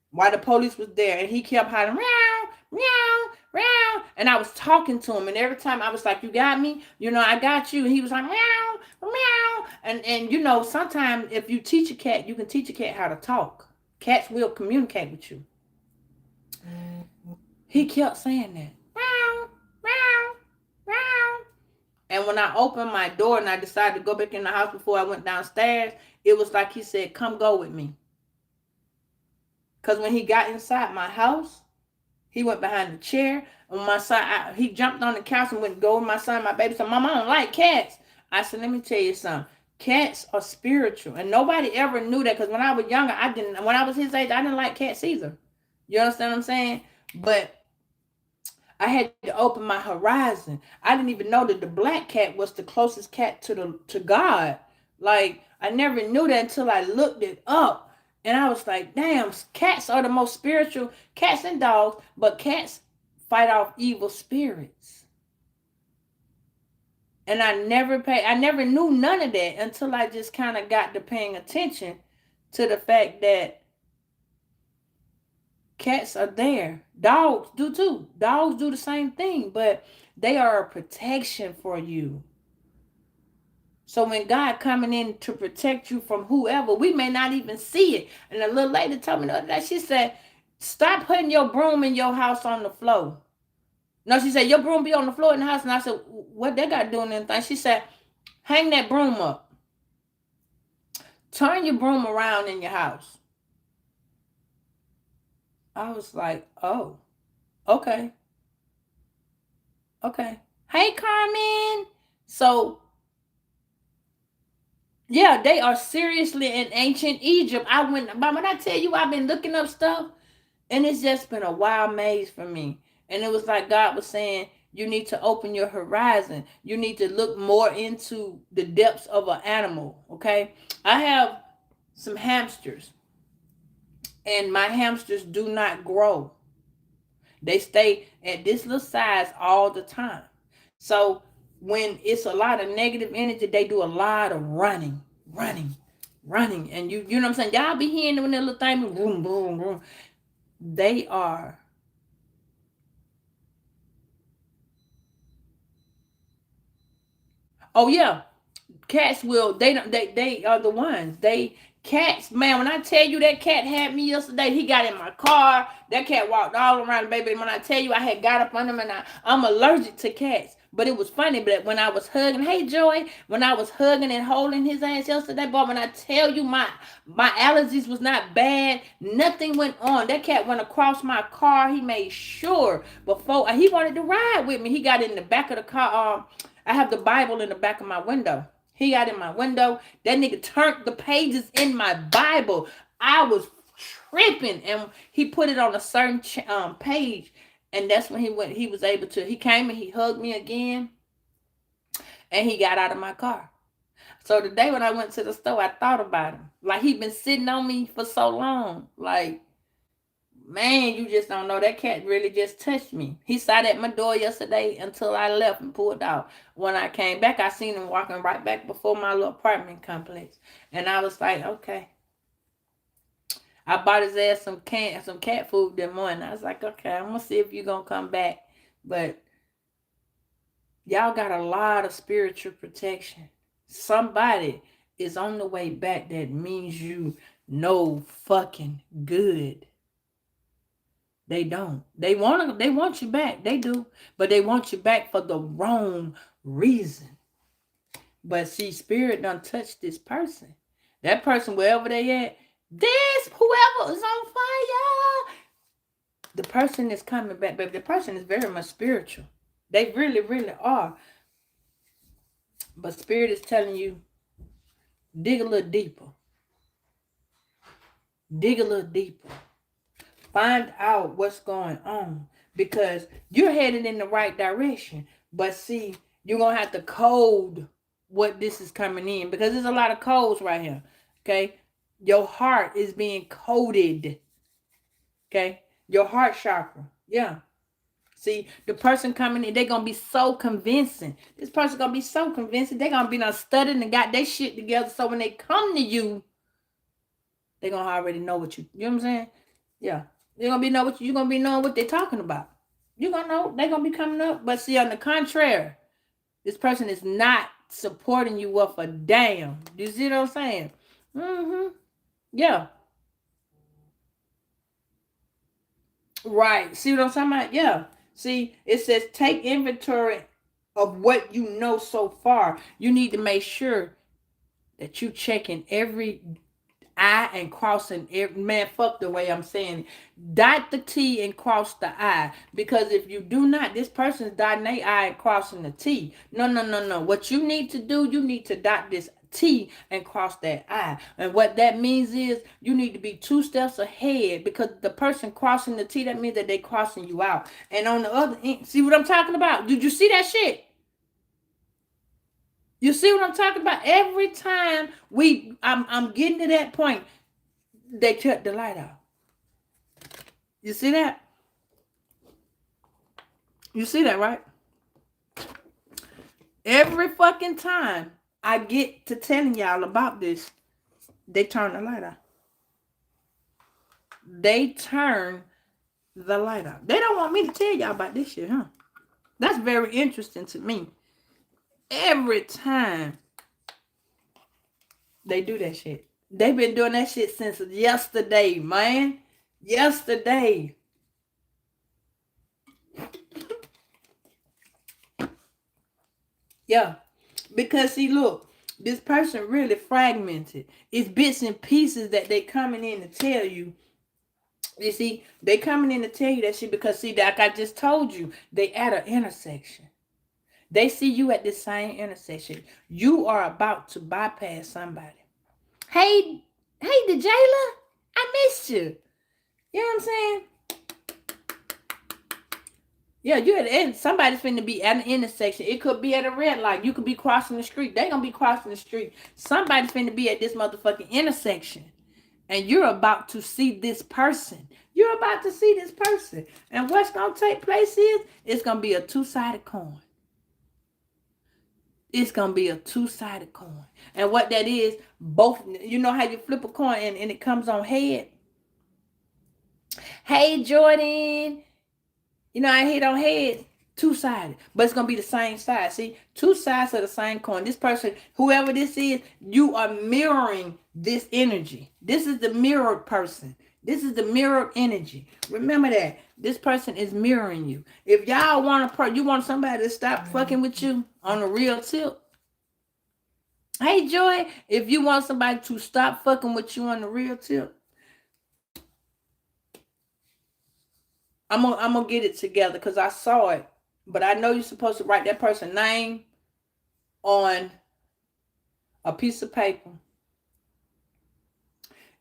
while the police was there, and he kept hollering, meow, meow, meow. And I was talking to him, and every time I was like, you got me? You know, I got you. And he was like, meow, meow. And you know, sometimes if you teach a cat, you can teach a cat how to talk. Cats will communicate with you. He kept saying that. Meow, meow, meow. And when I opened my door and I decided to go back in the house before I went downstairs, it was like he said, come go with me. Because when he got inside my house, he went behind the chair. On my side, he jumped on the couch and went to go with my son, my baby. So, Mama, I don't like cats. I said, let me tell you something. Cats are spiritual. And nobody ever knew that, because when I was younger, when I was his age, I didn't like cats either. You understand what I'm saying? But I had to open my horizon. I didn't even know that the black cat was the closest cat to God. Like, I never knew that until I looked it up. And I was like, damn, cats are the most spiritual, cats and dogs, but cats fight off evil spirits. And I never knew none of that until I just kind of got to paying attention to the fact that cats are there. Dogs do too. Dogs do the same thing, but they are a protection for you. So when God coming in to protect you from whoever, we may not even see it. And a little lady told me the other day, she said, stop putting your broom in your house on the floor. No, she said, your broom be on the floor in the house. And I said, what they got doing anything? She said, hang that broom up. Turn your broom around in your house. I was like, oh, okay. Okay. Hey, Carmen. So, yeah, they are seriously in ancient Egypt. But when I tell you, I've been looking up stuff, and it's just been a wild maze for me. And it was like God was saying, you need to open your horizon. You need to look more into the depths of an animal, okay? I have some hamsters, and my hamsters do not grow. They stay at this little size all the time. So when it's a lot of negative energy, they do a lot of running. And you know what I'm saying? Y'all be hearing when that little thing, boom, boom, boom. They are, oh yeah, cats will, they don't, they are the ones. Cats, man, when I tell you that cat had me yesterday, he got in my car. That cat walked all around, baby. When I tell you I had got up on him, and I'm allergic to cats. But it was funny, but when I was hugging, hey Joy, when I was hugging and holding his ass yesterday, boy, when I tell you my allergies was not bad, nothing went on. That cat went across my car. He made sure before he wanted to ride with me. He got in the back of the car. I have the Bible in the back of my window. He got in my window. That nigga turned the pages in my Bible. I was tripping, and he put it on a certain page, and that's when he went. He was able to. He came and he hugged me again, and he got out of my car. So the day when I went to the store, I thought about him. Like, he'd been sitting on me for so long. Like, man, you just don't know. That cat really just touched me. He sat at my door yesterday until I left and pulled out. When I came back, I seen him walking right back before my little apartment complex. And I was like, okay. I bought his ass some cat food that morning. I was like, okay, I'm gonna see if you're gonna come back. But y'all got a lot of spiritual protection. Somebody is on the way back that means you no fucking good. They don't. They want you back. They do. But they want you back for the wrong reason. But see, spirit done touch this person. That person, wherever they at, this whoever is on fire. The person is coming back, baby. The person is very much spiritual. They really, really are. But spirit is telling you, dig a little deeper. Dig a little deeper. Find out what's going on, because you're headed in the right direction. But see, you're going to have to code what this is coming in, because there's a lot of codes right here. Okay. Your heart is being coded. Okay. Your heart chakra. Yeah. See, the person coming in, they're going to be so convincing. This person going to be so convincing. They're going to be not studying and got their shit together. So when they come to you, they're going to already know what you know what I'm saying? Yeah. You're gonna be knowing what they're talking about. You're gonna know they're gonna be coming up. But see, on the contrary, this person is not supporting you worth a damn. Do you see what I'm saying? Mm-hmm. Yeah. Right. See what I'm talking about? Yeah. See, it says take inventory of what you know so far. You need to make sure that you checking every I and crossing every, man, fuck the way I'm saying it. Dot the T and cross the I. Because if you do not, this person's dotting their I and crossing the T. No, no, no, no. What you need to do, you need to dot this T and cross that I. And what that means is you need to be 2 steps ahead, because the person crossing the T, that means that they crossing you out. And on the other end, see what I'm talking about? Did you see that shit? You see what I'm talking about? Every time I'm getting to that point, they cut the light out. You see that? You see that, right? Every fucking time I get to telling y'all about this, they turn the light out. They turn the light out. They don't want me to tell y'all about this shit, huh? That's very interesting to me. Every time they do that shit. They've been doing that shit since yesterday, man. Yesterday. Yeah. Because see, look, this person really fragmented. It's bits and pieces that they coming in to tell you. You see, they coming in to tell you that shit because, see, like I just told you, they at an intersection. They see you at this same intersection. You are about to bypass somebody. Hey, DeJayla, I missed you. You know what I'm saying? Yeah, you at the end. Somebody's finna be at an intersection. It could be at a red light. You could be crossing the street. They gonna be crossing the street. Somebody's finna be at this motherfucking intersection. And you're about to see this person. You're about to see this person. And what's gonna take place is, it's gonna be a 2-sided coin. It's gonna be a 2-sided coin. And what that is, both, you know how you flip a coin and it comes on head? Hey, Jordan. You know, I hit on head two-sided, but it's gonna be the same side. See, two sides of the same coin. This person, whoever this is, you are mirroring this energy. This is the mirrored person. This is the mirrored energy. Remember that. This person is mirroring you. If y'all want you want somebody to stop fucking with you on a real tip. Hey, Joy, if you want somebody to stop fucking with you on the real tip, I'm gonna get it together because I saw it. But I know you're supposed to write that person's name on a piece of paper.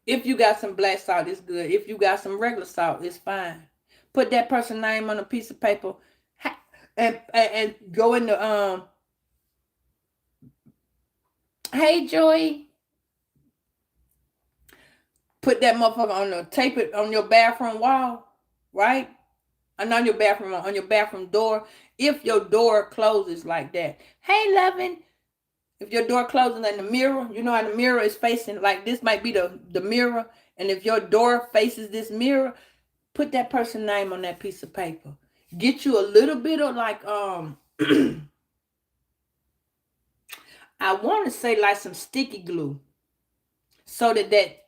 If you got some black salt, it's good. If you got some regular salt, it's fine. Put that person's name on a piece of paper and go in the hey, Joy. Put that motherfucker on the tape it on your bathroom wall, right? And on your bathroom door. If your door closes like that. Hey, loving. If your door closes in the mirror, you know how the mirror is facing, like this might be the mirror. And if your door faces this mirror, put that person's name on that piece of paper. Get you a little bit of like, I want to say like some sticky glue. So that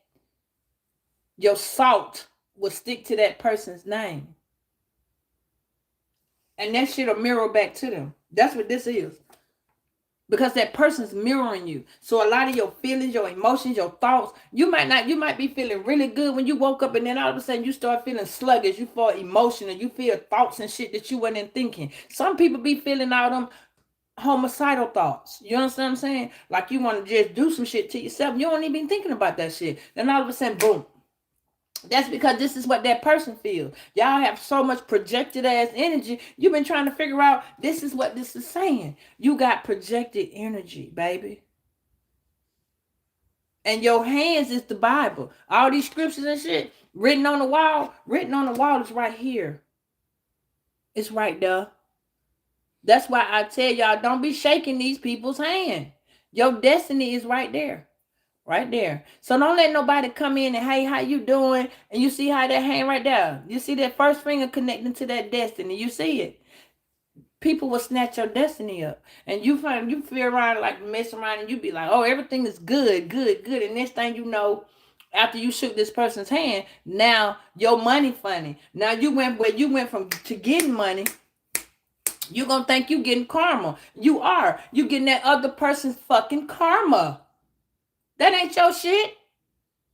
your salt will stick to that person's name. And that shit'll mirror back to them. That's what this is. Because that person's mirroring you. So a lot of your feelings, your emotions, your thoughts, you might be feeling really good when you woke up, and then all of a sudden you start feeling sluggish. You feel emotional. You feel thoughts and shit that you wasn't thinking. Some people be feeling all them homicidal thoughts. You understand what I'm saying? Like you want to just do some shit to yourself. You don't even be thinking about that shit. Then all of a sudden, boom. That's because this is what that person feels. Y'all have so much projected ass energy. You've been trying to figure out this is what this is saying. You got projected energy, baby. And your hands is the Bible. All these scriptures and shit written on the wall is right here. It's right there. That's why I tell y'all, don't be shaking these people's hand. Your destiny is right there. Right there. So don't let nobody come in and, hey, how you doing? And you see how that hand right there. You see that first finger connecting to that destiny. You see it. People will snatch your destiny up. And you feel around like mess around and you be like, oh, everything is good. And next thing you know, after you shook this person's hand, now your money funny. Now you went from to getting money. You're going to think you getting karma. You are. You getting that other person's fucking karma. That ain't your shit.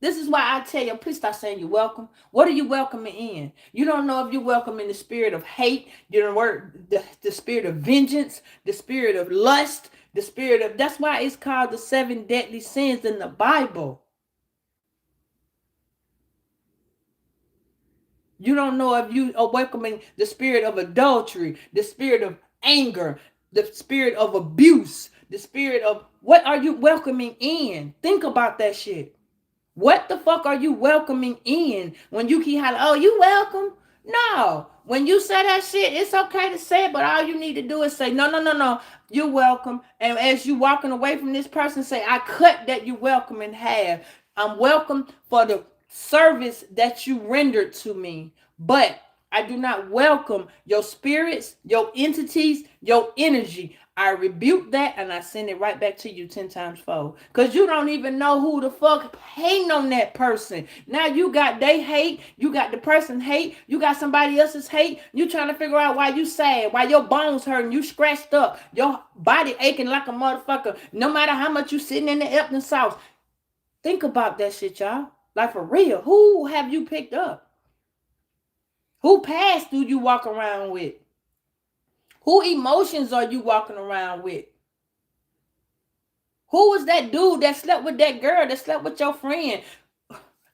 This is why I tell you, please stop saying you're welcome. What are you welcoming in? You don't know if you're welcoming the spirit of hate, the spirit of vengeance, the spirit of lust, the spirit of, that's why it's called the 7 deadly sins in the Bible. You don't know if you are welcoming the spirit of adultery, the spirit of anger, the spirit of abuse, the spirit of, what are you welcoming in? Think about that shit. What the fuck are you welcoming in when you keep hollering, oh, you welcome? No. When you say that shit, it's okay to say it, but all you need to do is say, no, you're welcome. And as you walking away from this person, say, I cut that you welcome in half. I'm welcome for the service that you rendered to me, but I do not welcome your spirits, your entities, your energy. I rebuke that and I send it right back to you 10 times fold. Because you don't even know who the fuck hating on that person. Now you got they hate, you got the person hate, you got somebody else's hate. You trying to figure out why you sad, why your bones hurting, you scratched up, your body aching like a motherfucker. No matter how much you sitting in the Epsom sauce. Think about that shit, y'all. Like for real. Who have you picked up? Who past do you walk around with? Who emotions are you walking around with? Who was that dude that slept with that girl, that slept with your friend?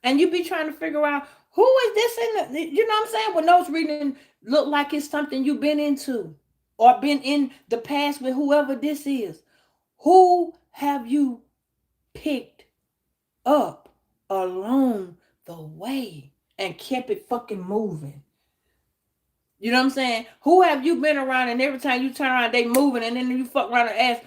And you be trying to figure out, who is this in the, you know what I'm saying? When those readings look like it's something you've been into or been in the past with whoever this is. Who have you picked up along the way and kept it fucking moving? You know what I'm saying? Who have you been around and every time you turn around, they moving and then you fuck around and ask,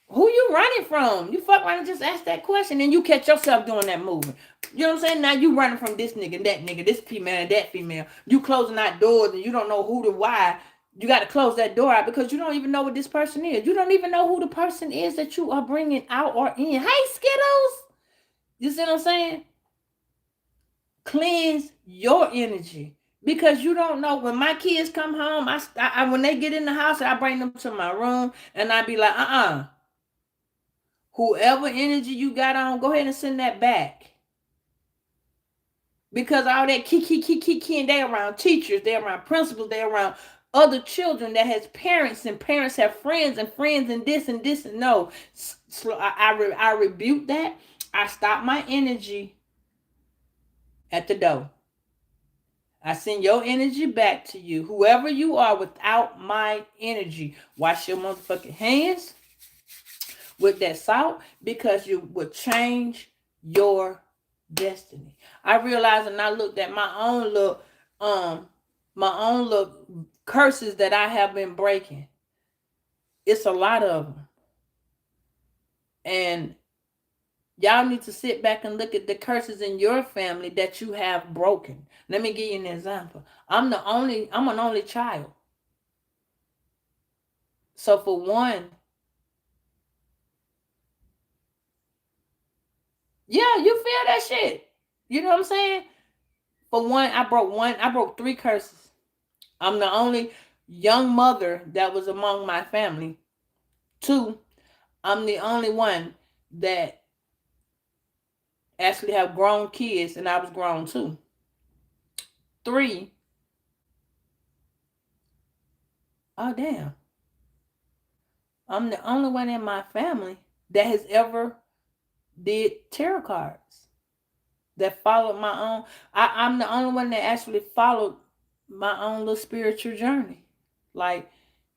Who you running from? You fuck around and just ask that question and you catch yourself doing that movement. You know what I'm saying? Now you running from this nigga, this female and that female. You closing out doors and you don't know who to why. You got to close that door out because you don't even know what this person is. You don't even know who the person is that you are bringing out or in. Hey, Skittles. You see what I'm saying? Cleanse your energy because you don't know when my kids come home. When they get in the house, I bring them to my room and I be like, whoever energy you got on, go ahead and send that back. Because all that kiki, and they around teachers, they around principals, they around other children that has parents, and parents have friends and this and this. And no, I rebuke that. I stop my energy at the door. I send your energy back to you. Whoever you are without my energy, wash your motherfucking hands with that salt because you will change your destiny. I realized and I looked at my own little curses that I have been breaking. It's a lot of them. And y'all need to sit back and look at the curses in your family that you have broken. Let me give you an example. I'm an only child. So for one, yeah, you feel that shit. You know what I'm saying? For one, I broke 3 curses. I'm the only young mother that was among my family. 2, I'm the only one that actually have grown kids and I was grown too. 3, oh damn. I'm the only one in my family that has ever did tarot cards. That followed my own. I'm the only one that actually followed my own little spiritual journey. Like,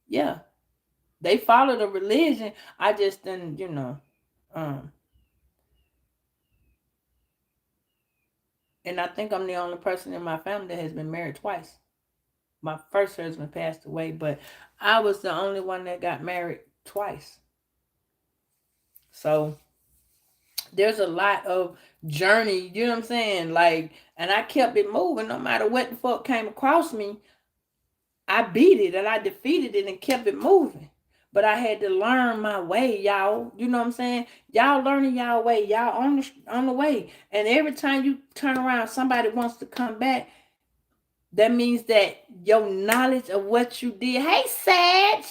yeah, they followed a religion. I just didn't, and I think I'm the only person in my family that has been married twice. My first husband passed away, but I was the only one that got married twice. So there's a lot of journey, you know what I'm saying? Like, and I kept it moving no matter what the fuck came across me. I beat it and I defeated it and kept it moving. But I had to learn my way, y'all. You know what I'm saying? Y'all learning y'all way. Y'all on the way. And every time you turn around, somebody wants to come back. That means that your knowledge of what you did. Hey, Sag.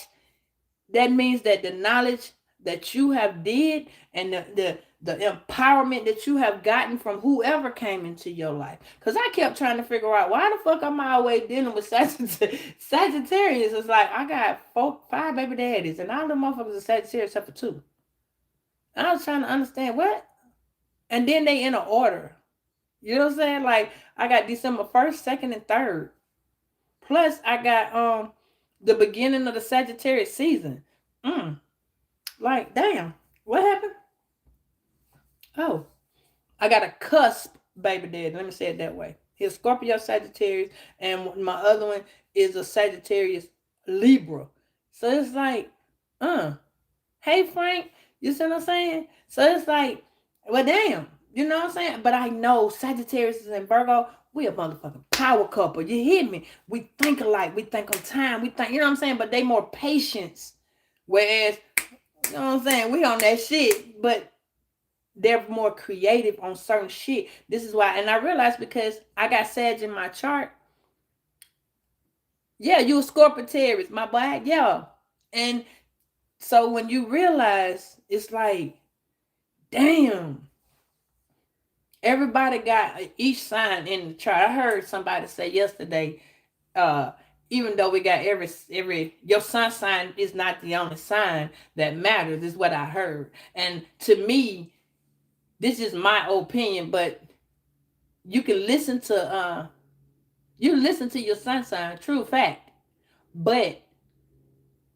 That means that the knowledge that you have did and the empowerment that you have gotten from whoever came into your life. Because I kept trying to figure out why the fuck I'm always dealing with Sagittarius. It's like I got 5 baby daddies and all the motherfuckers are Sagittarius except for 2. And I was trying to understand what. And then they in an order. You know what I'm saying? Like I got December 1st, 2nd, and 3rd. Plus I got the beginning of the Sagittarius season. Like, damn, what happened? Oh, I got a cusp baby daddy. Let me say it that way. He's Scorpio Sagittarius, and my other one is a Sagittarius Libra. So it's like, hey Frank, you see what I'm saying? So it's like, well, damn, you know what I'm saying? But I know Sagittarius and Virgo, we a motherfucking power couple. You hear me? We think alike. We think on time. We think, you know what I'm saying? But they more patience. Whereas, you know what I'm saying? We on that shit, but they're more creative on certain shit. This is why, and I realized because I got Sag in my chart. Yeah, you a Scorpio, my boy. Yeah. And so when you realize, it's like, damn, everybody got each sign in the chart. I heard somebody say yesterday, even though we got every your sun sign is not the only sign that matters, is what I heard. And to me, this is my opinion, but you can listen to your sun sign, true fact. But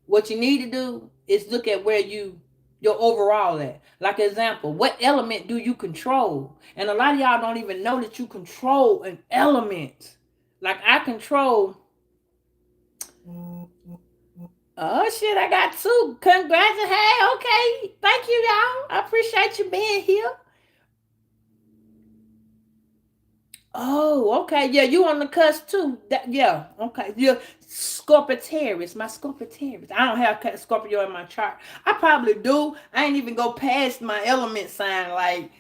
what you need to do is look at where your overall at. Like example, what element do you control? And a lot of y'all don't even know that you control an element. Like I control Oh shit, I got two. Congratulations. Hey, okay. Thank you, y'all. I appreciate you being here. Oh, okay. Yeah, you on the cusp too. Yeah, okay. You're Scorpitaris, my Scorpitaris. I don't have Scorpio in my chart. I probably do. I ain't even go past my element sign, like,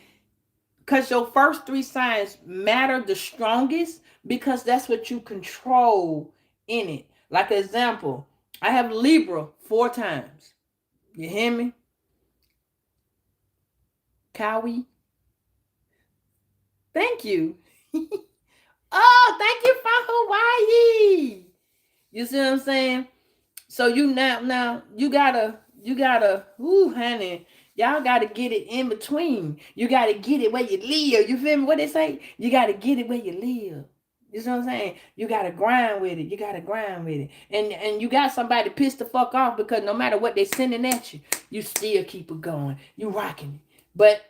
because your first three signs matter the strongest because that's what you control in it. Like, example, I have Libra 4 times. You hear me? Cowie. Thank you. Oh, thank you for Hawaii. You see what I'm saying? So you now you gotta ooh honey, y'all gotta get it in between. You gotta get it where you live. You feel me? What they say? You gotta get it where you live. You see what I'm saying? You gotta grind with it. You gotta grind with it. And you got somebody pissed the fuck off because no matter what they sending at you, you still keep it going. You rocking it. But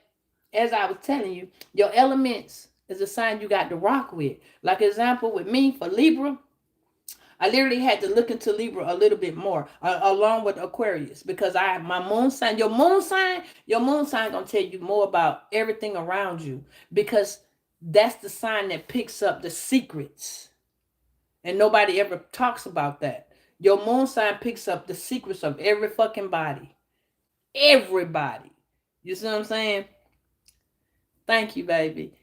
as I was telling you, your elements is a sign you got to rock with. Like example with me for Libra, I literally had to look into Libra a little bit more, along with Aquarius, because my moon sign, your moon sign gonna tell you more about everything around you, because that's the sign that picks up the secrets, and nobody ever talks about that. Your moon sign picks up the secrets of every fucking body, everybody. You see what I'm saying? Thank you, baby.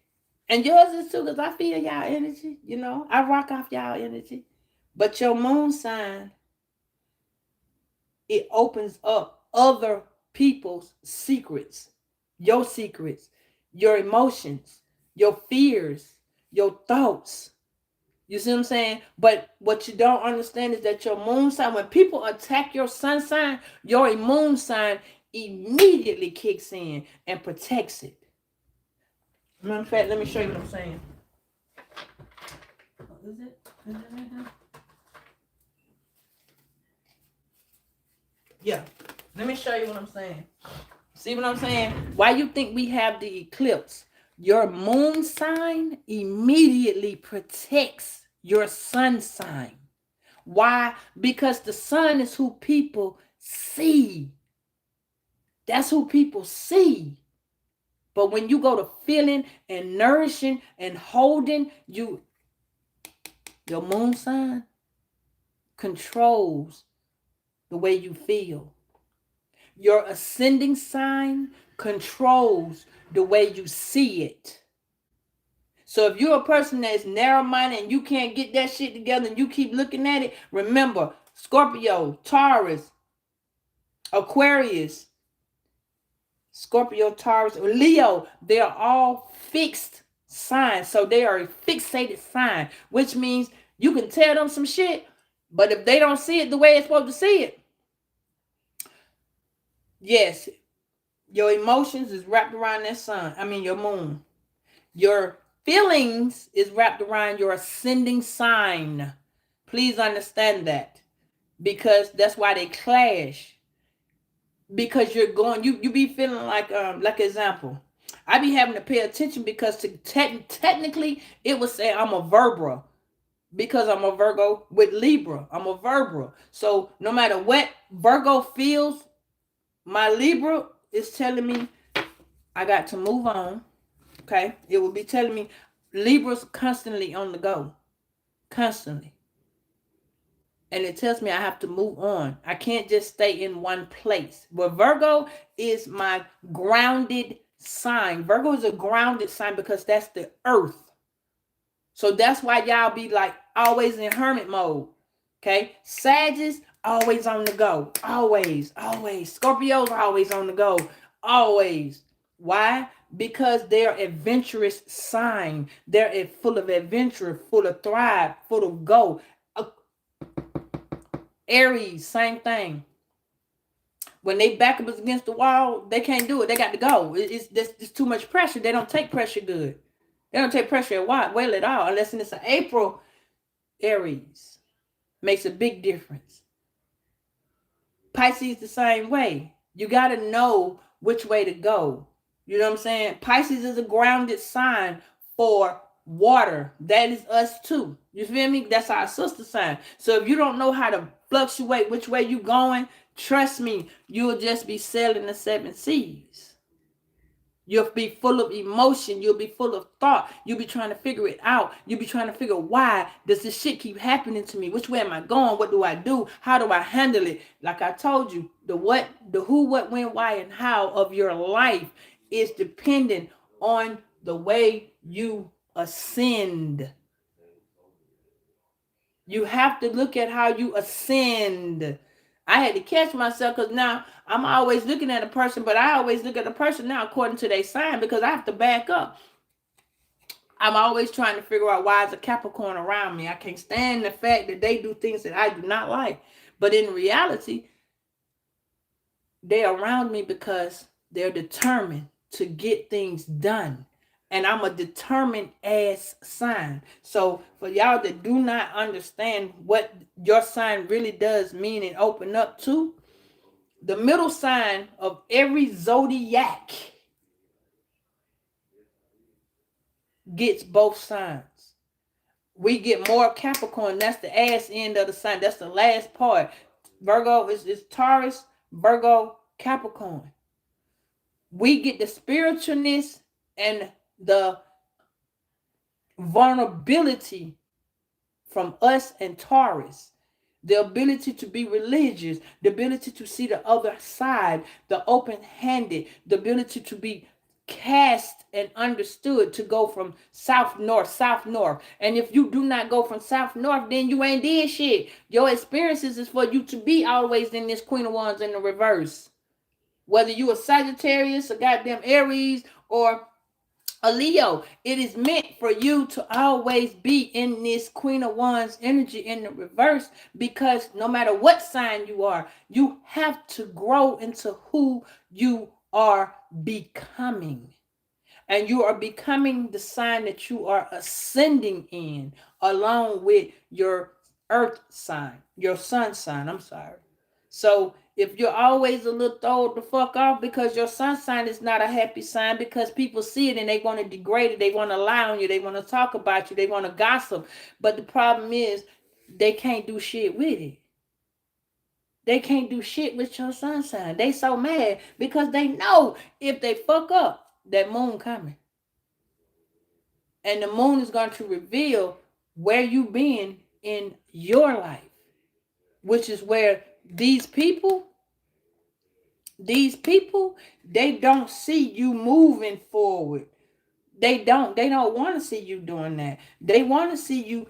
And yours is too, because I feel y'all energy. I rock off y'all energy. But your moon sign, it opens up other people's secrets, your emotions, your fears, your thoughts. You see what I'm saying? But what you don't understand is that your moon sign, when people attack your sun sign, your moon sign immediately kicks in and protects it. Matter of fact, let me show you what I'm saying. Is it? Is it right now? Yeah. Let me show you what I'm saying. See what I'm saying? Why you think we have the eclipse? Your moon sign immediately protects your sun sign. Why? Because the sun is who people see. That's who people see. But when you go to feeling and nourishing and holding, your moon sign controls the way you feel. Your ascending sign controls the way you see it. So if you're a person that's narrow-minded and you can't get that shit together and you keep looking at it, remember, Scorpio, Taurus, Aquarius, Scorpio, Taurus, Leo, they're all fixed signs. So they are a fixated sign, which means you can tell them some shit, but if they don't see it the way it's supposed to see it, yes, your emotions is wrapped around that sun. I mean, your moon. Your feelings is wrapped around your ascending sign. Please understand that, because that's why they clash. Because you be feeling like example. I be having to pay attention because technically it would say I'm a Virgo, because I'm a Virgo with Libra. I'm a Virgo. So no matter what Virgo feels, my Libra is telling me I got to move on. Okay, it will be telling me Libra's constantly on the go, constantly, and it tells me I have to move on. I can't just stay in one place. But Virgo is my grounded sign. Virgo is a grounded sign because that's the earth. So that's why y'all be like always in hermit mode. Okay, Sagittarius always on the go, always. Scorpios always on the go, always. Why? Because they're adventurous sign. They're full of adventure, full of thrive, full of go. Aries, same thing. When they back up against the wall, they can't do it. They got to go. It's too much pressure. They don't take pressure good. They don't take pressure well at all, unless it's an April. Aries makes a big difference. Pisces the same way. You got to know which way to go. You know what I'm saying? Pisces is a grounded sign for water, that is us too. You feel me? That's our sister sign. So if you don't know how to fluctuate which way you going, trust me, you'll just be sailing the seven seas. You'll be full of emotion. You'll be full of thought. You'll be trying to figure it out. You'll be trying to figure why does this shit keep happening to me? Which way am I going? What do I do? How do I handle it? Like I told you, the what, the who, what, when, why, and how of your life is dependent on the way you ascend. You have to look at how you ascend. I had to catch myself because now I'm always looking at a person, but I always look at a person now according to their sign because I have to back up. I'm always trying to figure out why is a Capricorn around me. I can't stand the fact that they do things that I do not like. But in reality, they're around me because they're determined to get things done. And I'm a determined ass sign. So for y'all that do not understand what your sign really does mean and open up to, the middle sign of every zodiac gets both signs. We get more Capricorn. That's the ass end of the sign. That's the last part. Virgo is Taurus, Virgo, Capricorn. We get the spiritualness and the vulnerability from us and Taurus. The ability to be religious, the ability to see the other side, the open-handed, the ability to be cast and understood, to go from south north. And if you do not go from south north, then you ain't did shit. Your experiences is for you to be always in this Queen of Wands in the reverse. Whether you a Sagittarius, a goddamn Aries, or a Leo, it is meant for you to always be in this Queen of Wands energy in the reverse, because no matter what sign you are, you have to grow into who you are becoming. And you are becoming the sign that you are ascending in, along with your earth sign, your sun sign. I'm sorry. So if you're always a little thrown the fuck off because your sun sign is not a happy sign, because people see it and they want to degrade it, they want to lie on you, they want to talk about you, they want to gossip. But the problem is they can't do shit with it. They can't do shit with your sun sign. They so mad because they know if they fuck up, that moon coming. And the moon is going to reveal where you've been in your life, which is where these people, they don't see you moving forward. They don't want to see you doing that. They want to see you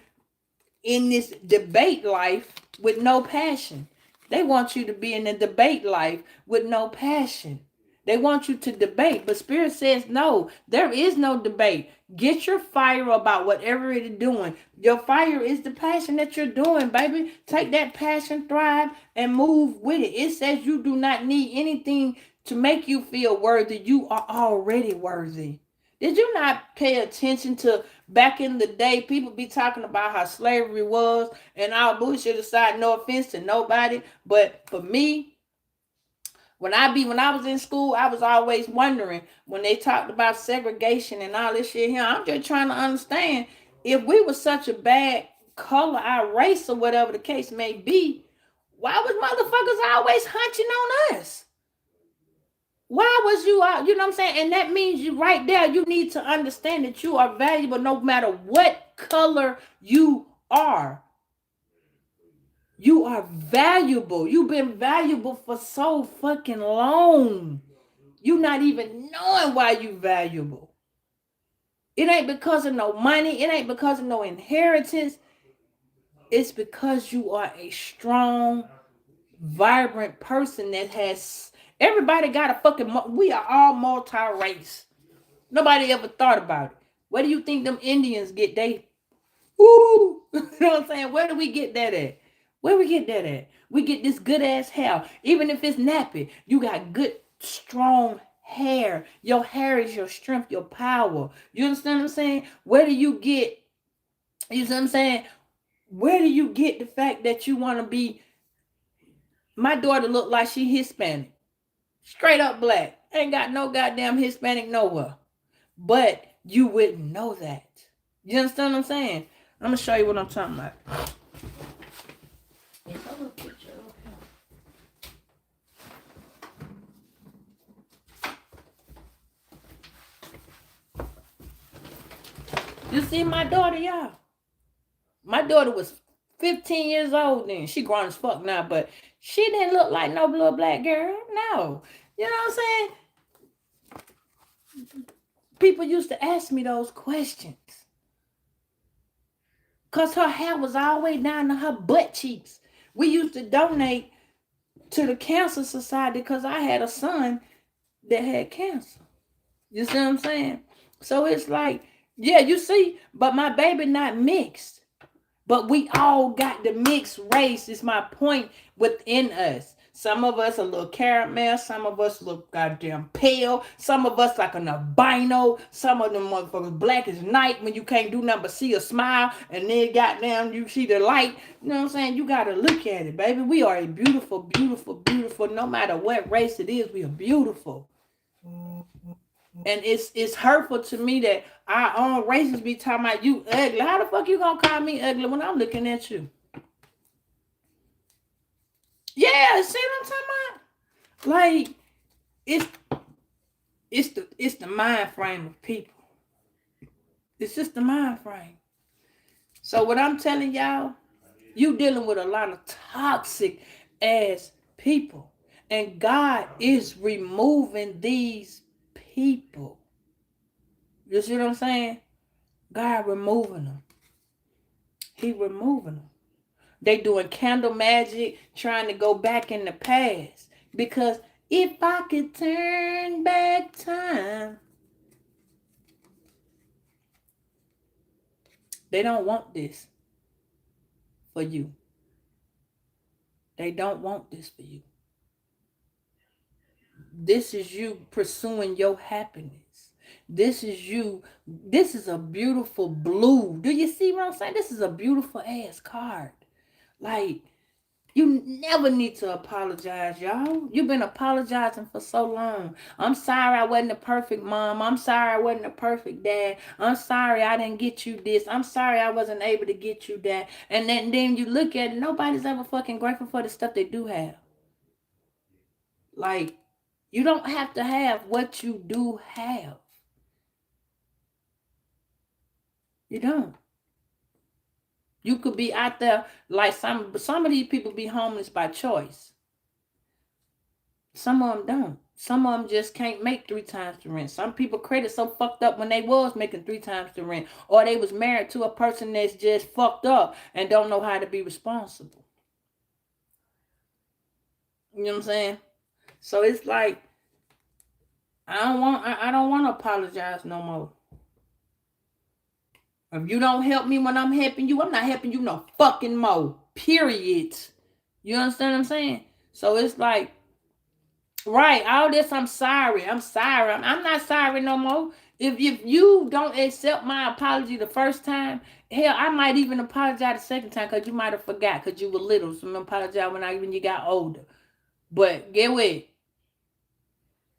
in this debate life with no passion. They want you to be in the debate life with no passion. They want you to debate, but Spirit says no, there is no debate. Get your fire about whatever it is doing. Your fire is the passion that you're doing, baby. Take that passion, thrive, and move with it. It says you do not need anything to make you feel worthy. You are already worthy. Did you not pay attention to back in the day? People be talking about how slavery was and all bullshit aside. No offense to nobody, but for me, when I was in school, I was always wondering when they talked about segregation and all this shit here. I'm just trying to understand, if we were such a bad color, our race or whatever the case may be, why was motherfuckers always hunching on us? Why was you out? You know what I'm saying? And that means you right there, you need to understand that you are valuable no matter what color you are. You are valuable. You've been valuable for so fucking long. You not even knowing why you valuable. It ain't because of no money. It ain't because of no inheritance. It's because you are a strong, vibrant person that has... Everybody got a fucking... We are all multi-race. Nobody ever thought about it. Where do you think them Indians get they... Ooh, you know what I'm saying? Where do we get that at? Where we get that at? We get this good ass hair. Even if it's nappy, you got good, strong hair. Your hair is your strength, your power. You understand what I'm saying? Where do you get... You know what I'm saying? Where do you get the fact that you want to be... My daughter look like she Hispanic. Straight up black. Ain't got no goddamn Hispanic nowhere. But you wouldn't know that. You understand what I'm saying? I'm gonna show you what I'm talking about. You see my daughter, y'all? My daughter was 15 years old then. She grown as fuck now, but she didn't look like no little black girl. No. You know what I'm saying? People used to ask me those questions. Because her hair was all the way down to her butt cheeks. We used to donate to the Cancer Society because I had a son that had cancer. You see what I'm saying? So it's like, yeah, you see, but my baby not mixed. But we all got the mixed race, is my point, within us. Some of us a little caramel, some of us look goddamn pale, some of us like an albino, some of them motherfuckers black as night when you can't do nothing but see a smile, and then goddamn you see the light. You know what I'm saying? You gotta look at it, baby. We are a beautiful, beautiful, beautiful. No matter what race it is, we are beautiful. And it's hurtful to me that our own races be talking about you ugly. How the fuck you gonna call me ugly when I'm looking at you? Yeah, see what I'm talking about? Like, it's the mind frame of people. It's just the mind frame. So what I'm telling y'all, you dealing with a lot of toxic ass people. And God is removing these people. You see what I'm saying? God removing them. He removing them. They doing candle magic, trying to go back in the past. Because if I could turn back time, they don't want this for you. They don't want this for you. This is you pursuing your happiness. This is you. This is a beautiful blue. Do you see what I'm saying? This is a beautiful ass card. Like, you never need to apologize, y'all. You've been apologizing for so long. I'm sorry I wasn't a perfect mom. I'm sorry I wasn't a perfect dad. I'm sorry I didn't get you this. I'm sorry I wasn't able to get you that. And then you look at it, nobody's ever fucking grateful for the stuff they do have. Like, you don't have to have what you do have. You don't. You could be out there like some of these people be homeless by choice. Some of them don't. Some of them just can't make 3 times the rent. Some people credit so fucked up when they was making 3 times the rent, or they was married to a person that's just fucked up and don't know how to be responsible. You know what I'm saying? So it's like, I don't want to apologize no more. If you don't help me when I'm helping you, I'm not helping you no fucking more. Period. You understand what I'm saying? So it's like, right, all this, I'm sorry. I'm not sorry no more. If you don't accept my apology the first time, hell, I might even apologize the second time because you might have forgot because you were little. So I'm going to apologize when you got older. But get what?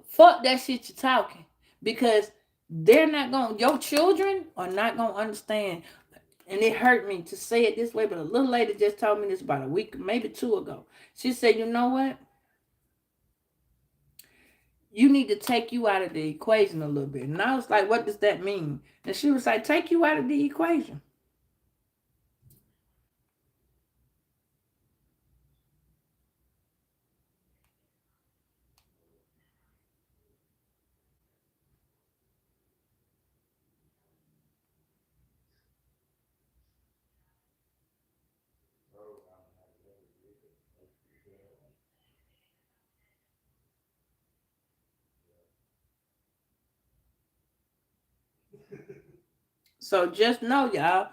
Fuck that shit you're talking. Because they're not going, your children are not going to understand. And it hurt me to say it this way, but a little lady just told me this about a week, maybe 2 ago. She said, you know what? You need to take you out of the equation a little bit. And I was like, what does that mean? And she was like, take you out of the equation. So just know, y'all,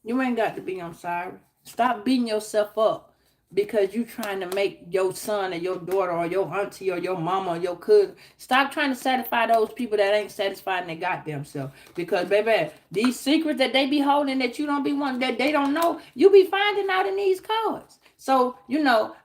you ain't got to be I'm sorry. Stop beating yourself up because you trying to make your son or your daughter or your auntie or your mama or your cousin. Stop trying to satisfy those people that ain't satisfying their goddamn self. Because, baby, these secrets that they be holding that you don't be wanting, that they don't know, you be finding out in these cards. So, you know,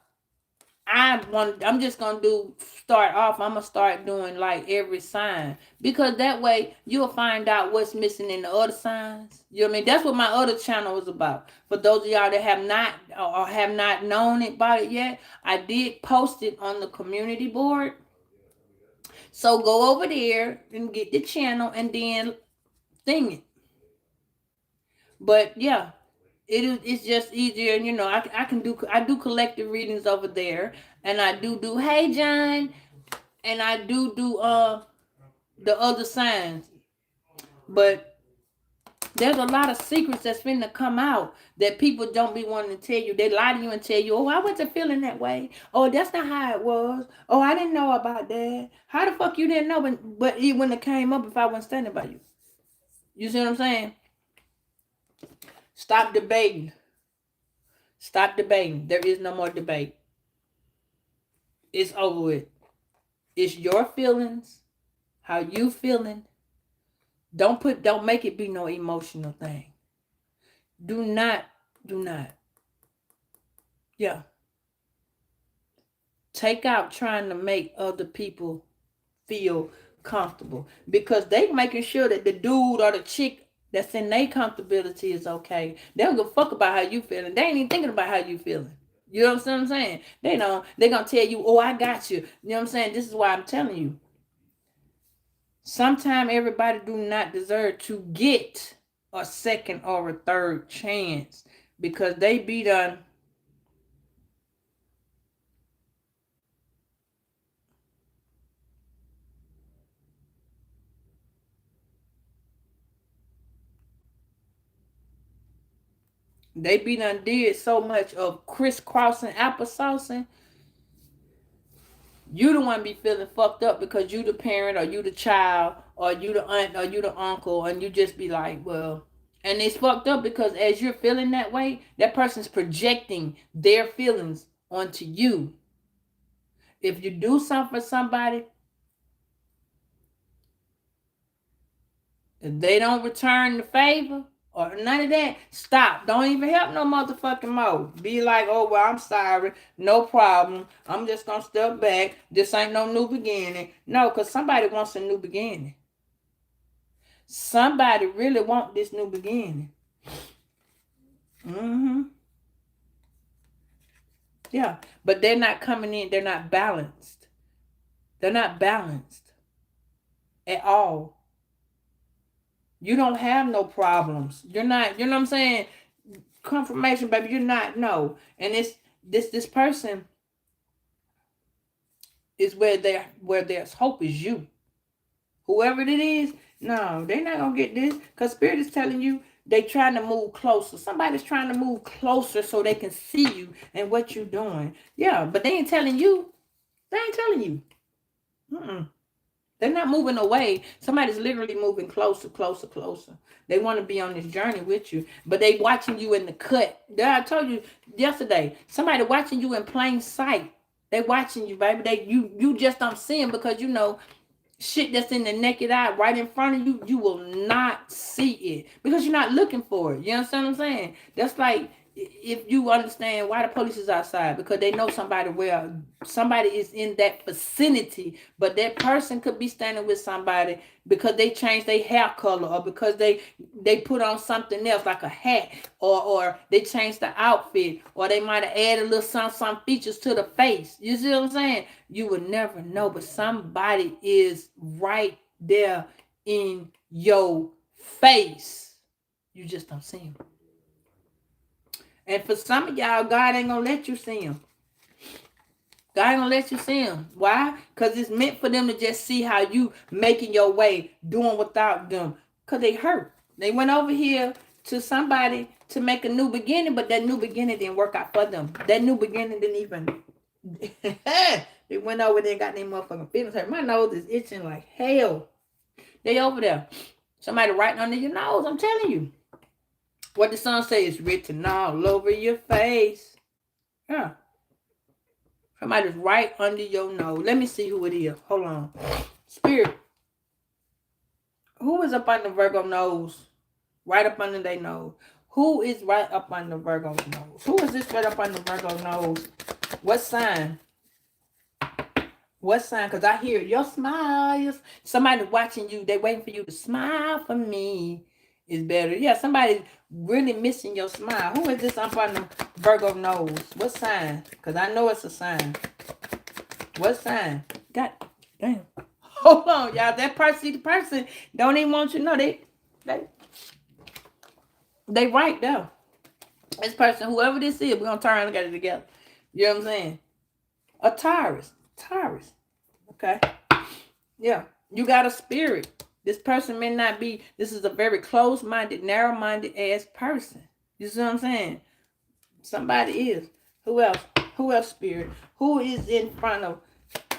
I'm just gonna start off. I'm gonna start doing like every sign, because that way you'll find out what's missing in the other signs. You know what I mean? That's what my other channel was about. For those of y'all that have not or have not known about it yet, I did post it on the community board. So go over there and get the channel and then thing it. But yeah, it's just easier. You know, I do collective readings over there, and I do hey John, and I do the other signs. But there's a lot of secrets that's finna come out that people don't be wanting to tell you. They lie to you and tell you, oh, I wasn't feeling that way. Oh, that's not how it was. Oh, I didn't know about that. How the fuck you didn't know? But it wouldn't have came up if I wasn't standing by you. You see what I'm saying? Stop debating. Stop debating. There is no more debate. It's over with. It's your feelings, how you feeling. Don't make it be no emotional thing. Do not. Yeah. Take out trying to make other people feel comfortable, because they making sure that the dude or the chick that's in their comfortability is okay. They don't give a fuck about how you feeling. They ain't even thinking about how you feeling. You know what I'm saying? They know they're gonna tell you, oh, I got you. You know what I'm saying? This is why I'm telling you. Sometimes everybody do not deserve to get a second or a third chance, because they be done. They be done did so much of crisscrossing applesaucing. You the one be feeling fucked up because you the parent or you the child or you the aunt or you the uncle, and you just be like, well, and it's fucked up because as you're feeling that way, that person's projecting their feelings onto you. If you do something for somebody, if they don't return the favor or none of that, stop. Don't even help no motherfucking more. Be like, oh, well, I'm sorry. No problem. I'm just going to step back. This ain't no new beginning. No, because somebody wants a new beginning. Somebody really want this new beginning. Yeah, but they're not coming in. They're not balanced. They're not balanced at all. You don't have no problems. You're not, you know what I'm saying? Confirmation, baby, you're not, no. And it's this person is where there's hope is you. Whoever it is, no, they're not gonna get this, because Spirit is telling you they trying to move closer. Somebody's trying to move closer so they can see you and what you're doing. Yeah, but they ain't telling you. They ain't telling you. They're not moving away. Somebody's literally moving closer. They want to be on this journey with you, but they watching you in the cut. I told you yesterday, somebody watching you in plain sight. They watching you, baby. You just don't see them, because you know shit that's in the naked eye right in front of you, you will not see it because you're not looking for it. You understand what I'm saying? That's like if you understand why the police is outside, because they know somebody is in that vicinity, but that person could be standing with somebody because they changed their hair color, or because they put on something else like a hat, or they changed the outfit, or they might have added a little some features to the face. You see what I'm saying? You would never know, but somebody is right there in your face. You just don't see them. And for some of y'all, God ain't gonna let you see them. God ain't gonna let you see them. Why? Because it's meant for them to just see how you making your way, doing without them. Because they hurt. They went over here to somebody to make a new beginning, but that new beginning didn't work out for them. That new beginning didn't even... They went over there and got their motherfucking feelings hurt. My nose is itching like hell. They over there. Somebody writing under your nose, I'm telling you. What the song say is written all over your face. Yeah. Somebody's right under your nose. Let me see who it is. Hold on. Spirit. Who is up on the Virgo nose? Right up under their nose. Who is right up on the Virgo nose? Who is this right up on the Virgo nose? What sign? What sign? Because I hear your smile. Somebody watching you. They waiting for you to smile for me. Is better. Yeah, somebody really missing your smile. Who is this? I'm from the Virgo knows. What sign? Because I know it's a sign. What sign? God damn. Hold on, y'all. That person, the person don't even want you to know. They right there. This person, whoever this is, we're gonna turn around and look at it together. You know what I'm saying? A Taurus. Taurus. Okay. Yeah. You got a spirit. This person may not be, this is a very close-minded, narrow-minded ass person. You see what I'm saying? Somebody is. Who else? Who else, spirit? Who is in front of,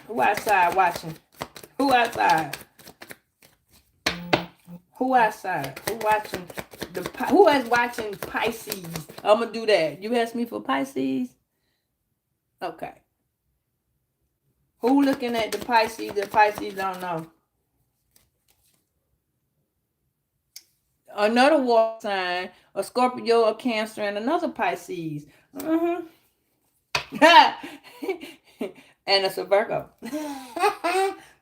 who outside watching? Who outside? Who outside? Who watching? Who is watching Pisces? I'm gonna do that. You asked me for Pisces? Okay. Who looking at the Pisces? The Pisces don't know. Another water sign, a Scorpio, a Cancer, and another Pisces. Mm-hmm. And it's a Virgo.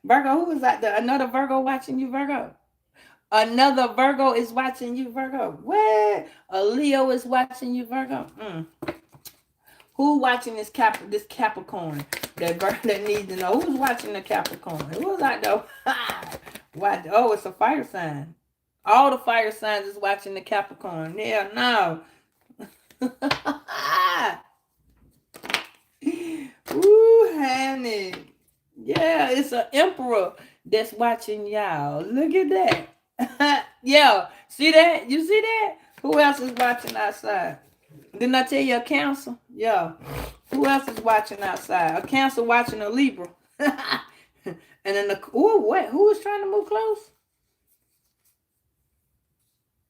Virgo, who is that? Another Virgo watching you, Virgo. Another Virgo is watching you, Virgo. What? A Leo is watching you, Virgo. Who watching this Capricorn? That needs to know. Who's watching the Capricorn? Who's that though? What? Oh, it's a fire sign. All the fire signs is watching the Capricorn. Yeah, no. Ooh, honey. Yeah, it's an emperor that's watching y'all. Look at that. Yeah, see that? You see that? Who else is watching outside? Didn't I tell you a Cancer? Yeah. Who else is watching outside? A Cancer watching a Libra. And then who is trying to move close?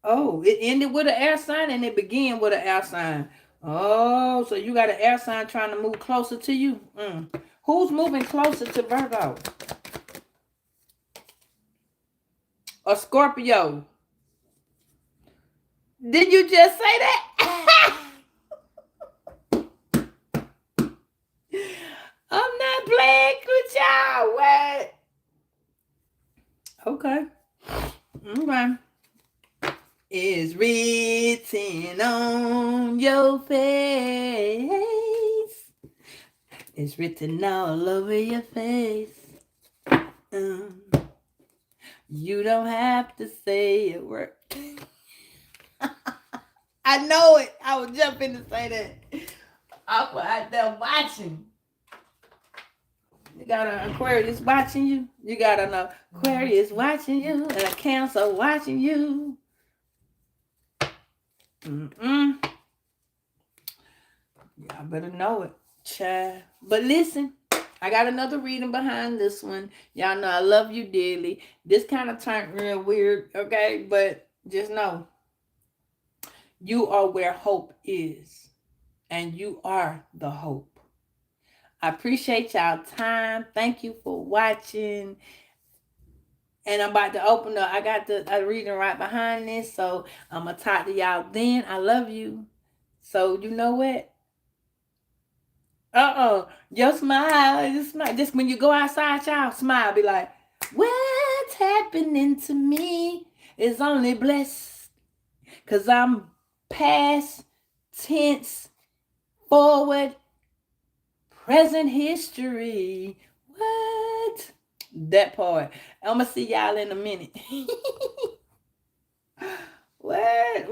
Oh, it ended with an air sign and it began with an air sign. Oh, so you got an air sign trying to move closer to you. Who's moving closer to Virgo? A Scorpio. Did you just say that? I'm not playing with y'all. What? Okay. Okay. Is written on your face. It's written all over your face. You don't have to say a word. I know it. I was jumping to say that. I was out there watching. You got an Aquarius watching you. You got an Aquarius watching you. And a Cancer watching you. Y'all better know it, child. But listen, I got another reading behind this one. Y'all know I love you dearly. This kind of turned real weird, okay? But just know, you are where hope is. And you are the hope. I appreciate y'all time. Thank you for watching. And I'm about to open up. I got a reading right behind this. So I'm going to talk to y'all then. I love you. So you know what? Your smile. Just when you go outside, y'all, smile. Be like, what's happening to me is only blessed. Because I'm past tense, forward, present history. What? That part. I'm going to see y'all in a minute. What?